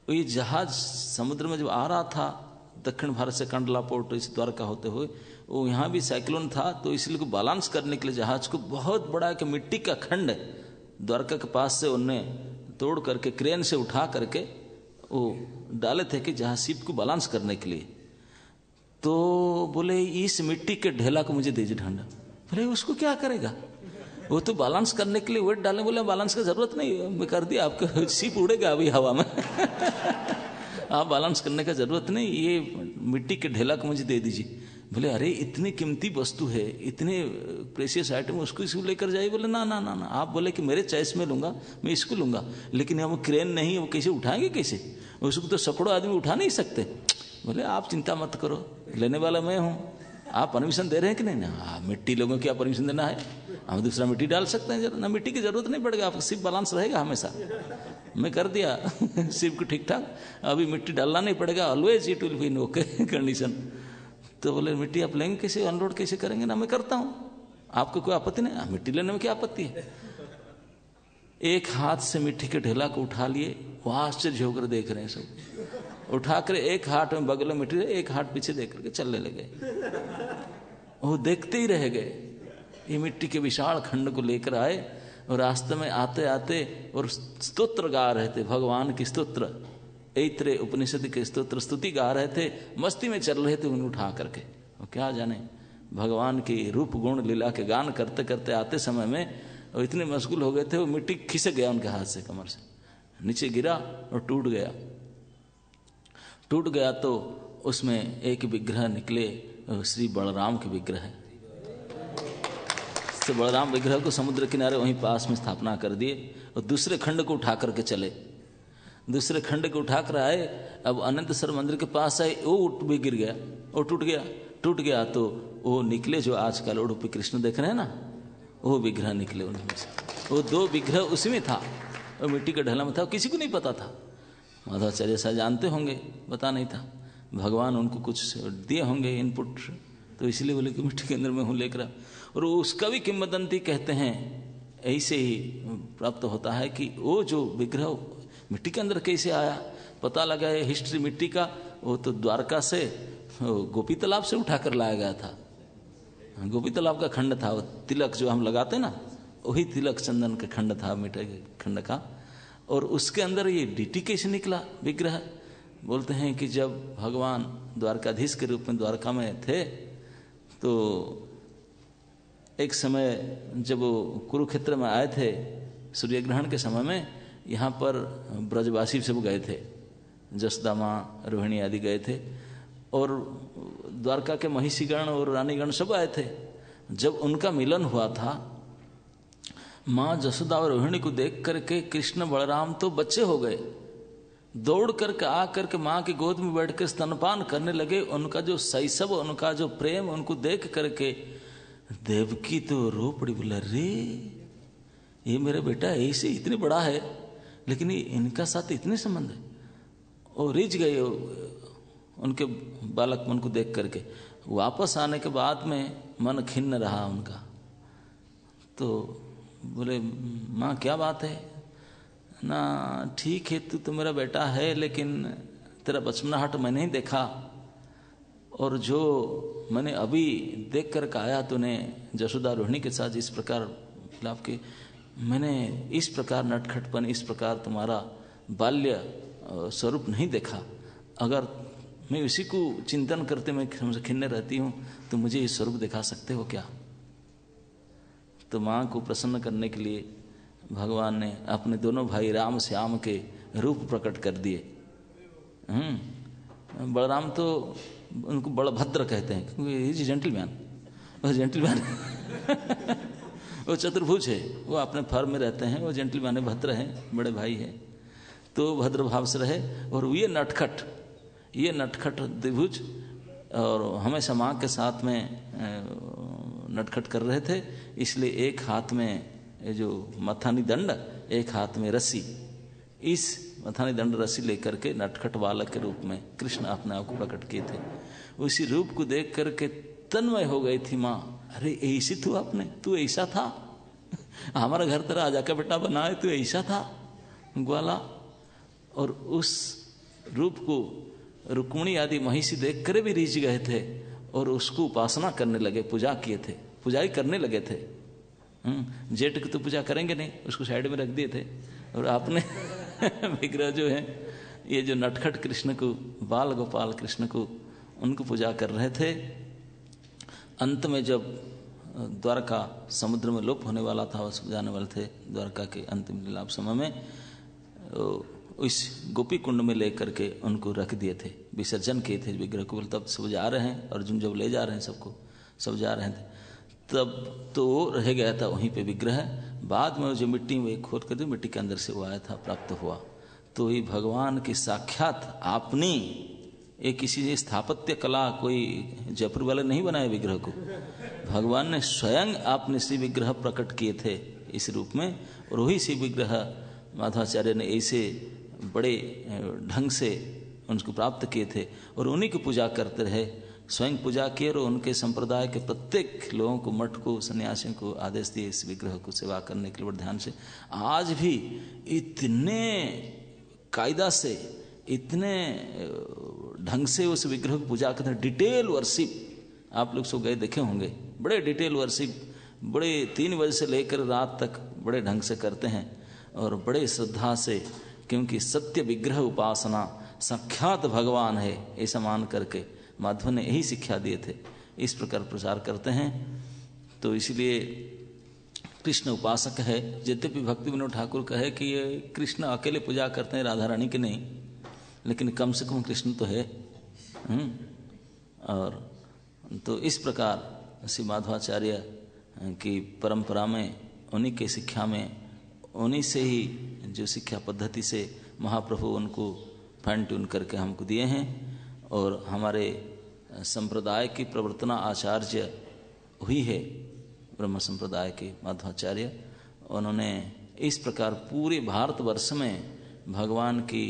ये जहाज समुद्र में जब आ रहा था, दक्षिण भारत से कंडला पोर्ट इस द्वारका होते हुए, वो यहाँ भी साइक्लोन था, तो इसलिए को बैलेंस करने के लिए जहाज को बहुत बड़ा एक मिट्टी का खंड द्वारका के पास से उनने तोड़ करके क्रेन से उठा करके वो डाले थे कि जहाज शिप को बैलेंस करने के लिए। तो बोले इस मिट्टी के ढेला को मुझे दीजिए ठंडा। बोले उसको क्या करेगा, वो तो बैलेंस करने के लिए वेट डालने। बोले बैलेंस की जरूरत नहीं, मैं कर दिया, आपका शिप उड़ेगा अभी हवा में आप बैलेंस करने का जरूरत नहीं, ये मिट्टी के ढेला को मुझे दे दीजिए। बोले अरे इतनी कीमती वस्तु है, इतने प्रेशियस आइटम, उसको इसको लेकर जाइए। बोले ना ना ना ना, आप बोले कि मेरे चॉइस में लूंगा, मैं इसको लूंगा, लेकिन हम क्रेन नहीं, वो कैसे उठाएंगे, कैसे, उसको तो सैकड़ों आदमी उठा नहीं सकते। बोले आप चिंता मत करो, लेने वाला मैं हूँ, आप परमिशन दे रहे हैं कि नहीं ना। मिट्टी लोगों की आप परमिशन देना है, हम दूसरा मिट्टी डाल सकते हैं, ना मिट्टी की जरूरत नहीं पड़ेगा, आपका शिप बैलेंस रहेगा हमेशा। मैं कर दिया शिप को ठीक ठाक, अभी मिट्टी डालना नहीं पड़ेगा, always it will be in okay condition. तो बोले मिट्टी आप लेंगे कैसे, अनलोड कैसे करेंगे, ना मैं करता हूँ, आपको कोई आपत्ति नहीं, मिट्टी लेने में क्या आपत्ति है। एक हाथ से मिट्टी के ढेला को उठा लिए, वो आश्चर्य होकर देख रहे हैं सब, उठाकर एक हाथ में बगल में मिट्टी, एक हाथ पीछे देख करके चलने लगे। वो देखते ही रह गए, ये मिट्टी के विशाल खंड को लेकर आए और रास्ते में आते आते और स्तोत्र गा रहे थे, भगवान की स्तोत्र, ऐत्रेय उपनिषद के स्तोत्र स्तुति गा रहे थे, मस्ती में चल रहे थे उन्हें उठा करके। और क्या जाने भगवान की रूप गुण लीला के गान करते करते आते समय में वो इतने मशगूल हो गए थे, वो मिट्टी खिसक गया उनके हाथ से, कमर से नीचे गिरा और टूट गया। टूट गया तो उसमें एक विग्रह निकले, श्री बलराम के विग्रह है। तो बलराम विग्रह को समुद्र किनारे वहीं पास में स्थापना कर दिए और दूसरे खंड को उठा करके चले। दूसरे खंड को उठा कर आए, अब अनंतेश्वर मंदिर के पास आए, वो भी गिर गया, वो टूट गया। टूट गया तो वो निकले जो आजकल उडुपी कृष्ण देख रहे हैं ना, वो विग्रह निकले उनमें से। वो दो विग्रह उसी में था, वो मिट्टी के ढला में था, किसी को नहीं पता था। माधवाचार्य साहब जानते होंगे, पता नहीं था, भगवान उनको कुछ दिए होंगे इनपुट, तो इसलिए बोले कि मिट्टी के अंदर में हूँ लेकर। और उसका भी किंवदंती कहते हैं ऐसे ही प्राप्त होता है कि वो जो विग्रह मिट्टी के अंदर कैसे आया, पता लगा है हिस्ट्री मिट्टी का, वो तो द्वारका से गोपी तालाब से उठा कर लाया गया था। गोपी तालाब का खंड था, वो तिलक जो हम लगाते ना, वही तिलक चंदन का खंड था, मिट्टी के खंड का। और उसके अंदर ये डीटी कैसे निकला विग्रह। बोलते हैं कि जब भगवान द्वारकाधीश के रूप में द्वारका में थे, तो एक समय जब वो कुरुक्षेत्र में आए थे सूर्य ग्रहण के समय में, यहाँ पर ब्रजवासी सब गए थे, जसोदा माँ, रोहिणी आदि गए थे, और द्वारका के महिषीगण और रानीगण सब आए थे। जब उनका मिलन हुआ था, माँ जसोदा और रोहिणी को देख करके कृष्ण बलराम तो बच्चे हो गए, दौड़ करके आ करके माँ की गोद में बैठ कर स्तनपान करने लगे। उनका जो शैशव, उनका जो प्रेम, उनको देख करके देवकी तो रो पड़ी, बोला रे ये मेरा बेटा ऐसे इतने बड़ा है, लेकिन इनका साथ इतने संबंध है। और रिझ गए उनके बालक मन को देख करके। वापस आने के बाद में मन खिन्न रहा उनका। तो बोले माँ क्या बात है ना, ठीक है तू तो मेरा बेटा है, लेकिन तेरा बचपनाहट मैंने ही देखा, और जो मैंने अभी देख कर आया तूने जसोदा रोहिणी के साथ इस प्रकार मिलाप के, मैंने इस प्रकार नटखटपन, इस प्रकार तुम्हारा बाल्य स्वरूप नहीं देखा। अगर मैं उसी को चिंतन करते मैं हमसे खिन्न रहती हूँ, तो मुझे ये स्वरूप दिखा सकते हो क्या? तो माँ को प्रसन्न करने के लिए भगवान ने अपने दोनों भाई राम श्याम के रूप प्रकट कर दिए। बलराम तो उनको बलभद्र कहते हैं क्योंकि इज जेंटलमैन, वो जेंटलमैन वो चतुर्भुज है, वो अपने फर्म में रहते हैं, वो जेंटलमैन है, भद्र हैं, बड़े भाई हैं, तो भद्र भाव से रहे। और ये नटखट द्विभुज और हमेशा माँ के साथ में नटखट कर रहे थे, इसलिए एक हाथ में जो मथानी दंड, एक हाथ में रस्सी, इस मथानी दंड रस्सी लेकर के नटखट बालक के रूप में कृष्ण अपने आप को प्रकट किए थे। उसी रूप को देख करके तन्मय हो गई थी माँ, अरे ऐसी तू अपने, तू ऐसा था, हमारा घर तेरा राजा का बेटा बना है, तू ऐसा था ग्वाला। और उस रूप को रुक्मिणी आदि महिषी देख कर भी रीझ गए थे और उसको उपासना करने लगे, पूजा किए थे, पूजाई करने लगे थे। जेठ की तो पूजा करेंगे नहीं, उसको साइड में रख दिए थे। और आपने विग्रह जो है ये जो नटखट कृष्ण को, बाल गोपाल कृष्ण को, उनको पूजा कर रहे थे। अंत में जब द्वारका समुद्र में लोप होने वाला था, वो जाने वाले थे द्वारका के अंतिम लीलाप समय में, उस गोपी कुंड में लेकर के उनको रख दिए थे, विसर्जन किए थे विग्रह को। तब सब जा रहे हैं, अर्जुन जब ले जा रहे हैं सबको, सब जा रहे थे, तब तो वो रह गया था वहीं पे विग्रह। बाद में जो मिट्टी में खोद कर दी, मिट्टी के अंदर से वो आया था, प्राप्त हुआ। तो ये भगवान की साक्षात आपनी, ये किसी स्थापत्य कला कोई जयपुर वाले नहीं बनाए विग्रह को, भगवान ने स्वयं आपने श्री विग्रह प्रकट किए थे इस रूप में। और वही श्री विग्रह माधवाचार्य ने ऐसे बड़े ढंग से उनको प्राप्त किए थे और उन्हीं की पूजा करते रहे, स्वयं पूजा किए। और उनके संप्रदाय के प्रत्येक लोगों को, मठ को, सन्यासियों को आदेश दिए इस विग्रह को सेवा करने के लिए बड़े ध्यान से। आज भी इतने कायदा से, इतने ढंग से उस विग्रह की पूजा करते हैं, डिटेल वर्शिप। आप लोग सब गए देखे होंगे, बड़े डिटेल वर्शिप, बड़े 3 बजे से लेकर रात तक बड़े ढंग से करते हैं और बड़े श्रद्धा से, क्योंकि सत्य विग्रह उपासना साक्षात भगवान है ऐसा मान करके माधव ने यही शिक्षा दिए थे, इस प्रकार प्रचार करते हैं। तो इसलिए कृष्ण उपासक है। यद्यपि भक्ति विनोद ठाकुर कहे कि ये कृष्ण अकेले पूजा करते हैं, राधा रानी के नहीं, लेकिन कम से कम कृष्ण तो है। और तो इस प्रकार श्री माधवाचार्य की परंपरा में, उन्हीं के शिक्षा में, उन्हीं से ही जो शिक्षा पद्धति से महाप्रभु उनको फाइन ट्यून करके हमको दिए हैं। और हमारे संप्रदाय की प्रवर्तना आचार्य हुई है ब्रह्म संप्रदाय के माधवाचार्य। उन्होंने इस प्रकार पूरे भारतवर्ष में भगवान की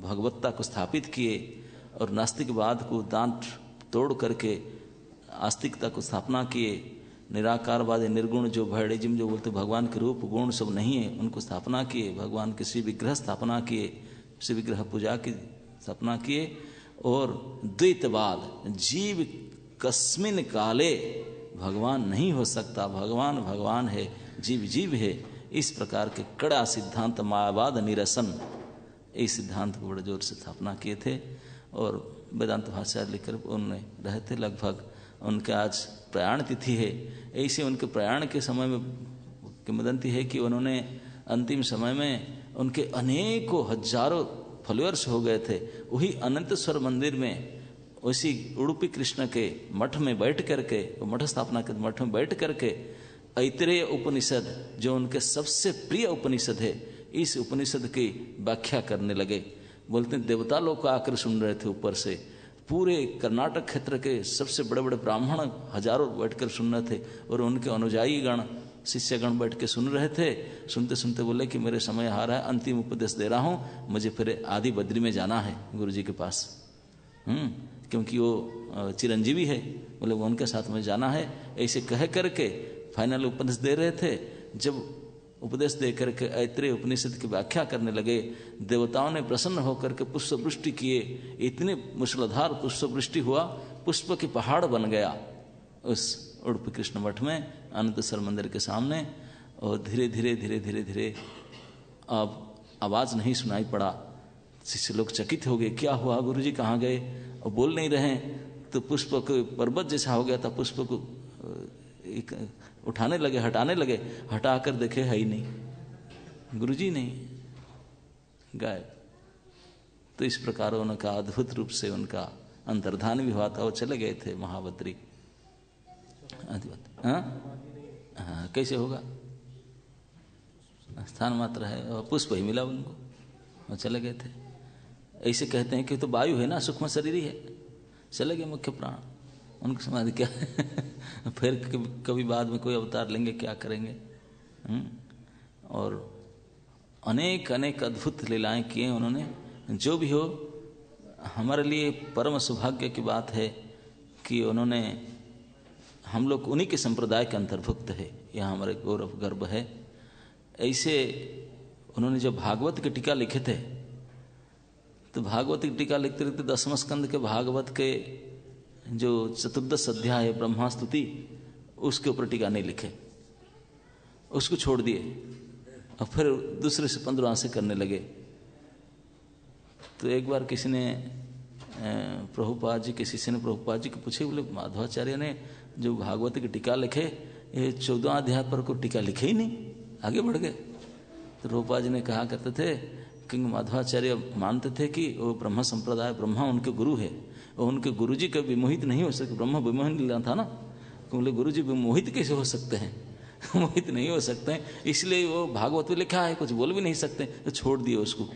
भगवत्ता को स्थापित किए और नास्तिकवाद को दांत तोड़ करके आस्तिकता को स्थापना किए। निराकारवादी, निर्गुण जो भैडिज्म जो बोलते भगवान के रूप गुण सब नहीं है, उनको स्थापना किए। भगवान के श्री विग्रह स्थापना किए, श्री विग्रह पूजा की स्थापना किए। और द्वैतवाद, जीव कस्मिन काले भगवान नहीं हो सकता, भगवान भगवान है, जीव जीव है, इस प्रकार के कड़ा सिद्धांत मायावाद निरसन, इस सिद्धांत को बड़े जोर से स्थापना किए थे। और वेदांत भाषा लिखकर उनमें रहे थे। लगभग उनके आज प्रयाण तिथि है। ऐसे उनके प्रयाण के समय में किंवदंती है कि उन्होंने अंतिम समय में उनके अनेकों हजारों फॉलोअर्स हो गए थे। वही अनंतेश्वर मंदिर में, उसी उडुपी कृष्ण के मठ में बैठ करके, मठ स्थापना के मठ में बैठ करके ऐतरेय उपनिषद जो उनके सबसे प्रिय उपनिषद है, इस उपनिषद की व्याख्या करने लगे। बोलते हैं देवता लोग आकर सुन रहे थे ऊपर से, पूरे कर्नाटक क्षेत्र के सबसे बड़े बड़े ब्राह्मण हजारों बैठकर सुन रहे थे। और उनके अनुयायी गण, शिष्यगण बैठ के सुन रहे थे। सुनते सुनते बोले कि मेरे समय आ रहा है, अंतिम उपदेश दे रहा हूँ, मुझे फिर आदि बद्री में जाना है गुरु जी के पास। क्योंकि वो चिरंजीवी है, बोले वो उनके साथ में जाना है। ऐसे कह करके फाइनल उपदेश दे रहे थे। जब उपदेश दे करके ऐतरेय उपनिषद की व्याख्या करने लगे, देवताओं ने प्रसन्न होकर के पुष्प वृष्टि किए। इतने मूसलाधार पुष्प वृष्टि हुआ, पुष्प की पहाड़ बन गया उस उडुपी कृष्ण मठ में, अनंतेश्वर मंदिर के सामने। और धीरे धीरे धीरे धीरे धीरे अब आवाज़ नहीं सुनाई पड़ा। शिष्य लोग चकित हो गए, क्या हुआ गुरुजी, कहाँ गए, और बोल नहीं रहे। तो पुष्प को पर्वत जैसा हो गया था, पुष्प को उठाने लगे, हटाने लगे, हटा कर देखे है ही नहीं, गुरुजी नहीं, गायब। तो इस प्रकार उनका अद्भुत रूप से उनका अंतर्धान भी हुआ था, वो चले गए थे महाबद्री। हाँ, कैसे होगा, स्थान मात्र है और पुष्प ही मिला उनको, वो चले गए थे। ऐसे कहते हैं कि तो वायु है ना, सूक्ष्म शरीर ही है, चले गए मुख्य प्राण, उनकी समाधि क्या है फिर कभी बाद में कोई अवतार लेंगे, क्या करेंगे। और अनेक अनेक अद्भुत लीलाएं किए उन्होंने। जो भी हो, हमारे लिए परम सौभाग्य की बात है कि उन्होंने, हम लोग उन्हीं के संप्रदाय के अंतर्भुक्त है, यह हमारे गौरव गर्व है। ऐसे उन्होंने जब भागवत की टीका लिखे थे, तो भागवत की टीका लिखते लिखते 10वें स्कंद के भागवत के जो 14 अध्याय है ब्रह्मा स्तुति, उसके ऊपर टीका नहीं लिखे, उसको छोड़ दिए और फिर दूसरे से 15 से करने लगे। तो एक बार किसी ने प्रभुपाद जी के शिष्य ने प्रभुपाद जी को पूछे, बोले माधवाचार्य ने जो भागवत की टीका लिखे, ये 14 अध्याय पर कोई टीका लिखे ही नहीं, आगे बढ़ गए। तो प्रभुपाद जी ने कहा करते थे कि माधवाचार्य मानते थे कि वो ब्रह्म संप्रदाय, ब्रह्मा उनके गुरु है, और उनके गुरु जी का विमोहित नहीं हो सकते। ब्रह्मा विमोहित लीला था ना, बोले गुरु जी विमोहित कैसे हो सकते हैं मोहित नहीं हो सकते हैं, इसलिए वो भागवत में लिखा है, कुछ बोल भी नहीं सकते, तो छोड़ दिए उसको।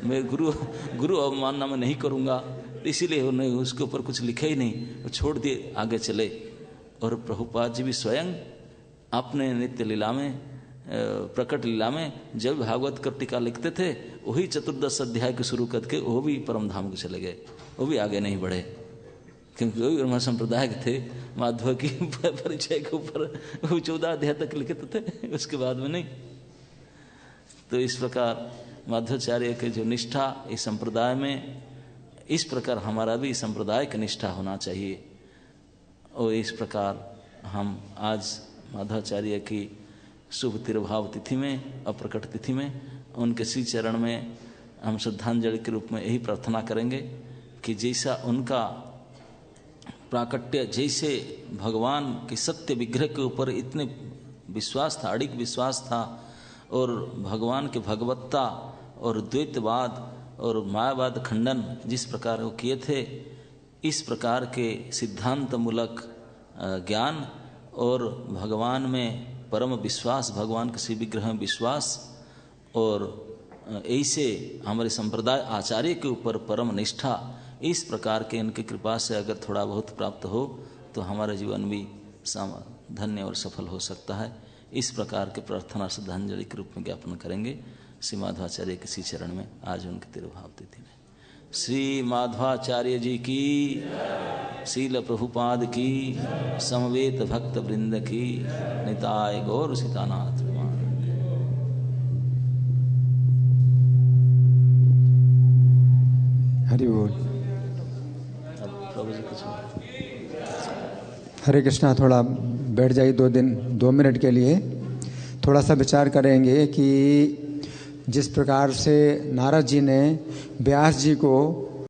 मैं गुरु अवमानना मैं नहीं करूँगा, इसीलिए उन्होंने उसके ऊपर कुछ लिखा ही नहीं, छोड़ दिए, आगे चले। और प्रभुपाद जी भी स्वयं अपने नित्य लीला में, प्रकट लीला में जब भागवत का टीका लिखते थे, वही 14 अध्याय के शुरू करके वो भी परम धाम को चले गए, वो भी आगे नहीं बढ़े, क्योंकि वो भी ब्रह्म संप्रदाय के थे। माधव की परिचय के ऊपर वो 14 अध्याय तक लिखते थे, उसके बाद में नहीं। तो इस प्रकार माधवाचार्य के जो निष्ठा इस संप्रदाय में, इस प्रकार हमारा भी संप्रदाय का निष्ठा होना चाहिए। और इस प्रकार हम आज माधवाचार्य की शुभ तिरुभाव तिथि में, अप्रकट तिथि में, उनके श्री चरण में हम श्रद्धांजलि के रूप में यही प्रार्थना करेंगे कि जैसा उनका प्राकट्य, जैसे भगवान के सत्य विग्रह के ऊपर इतने विश्वास था, अड़िग विश्वास था, और भगवान के भगवत्ता और द्वैतवाद और मायावाद खंडन जिस प्रकार वो किए थे, इस प्रकार के सिद्धांत मूलक ज्ञान और भगवान में परम विश्वास, भगवान के श्री विग्रह में विश्वास, और ऐसे हमारे संप्रदाय आचार्य के ऊपर परम निष्ठा, इस प्रकार के इनकी कृपा से अगर थोड़ा बहुत प्राप्त हो तो हमारा जीवन भी धन्य और सफल हो सकता है। इस प्रकार के प्रार्थना श्रद्धांजलि के रूप में ज्ञापन करेंगे श्री माधवाचार्य के श्री चरण में आज उनके तिरुभाव तिथि में। श्री माधवाचार्य जी की, शील प्रभुपाद की, समवेत भक्त वृंद की, निताय गौर सीतानाथ। हरि बोल। प्रभु जी कुछ हरे कृष्णा। थोड़ा बैठ जाइए, 2 मिनट के लिए थोड़ा सा विचार करेंगे कि जिस प्रकार से नारद जी ने व्यास जी को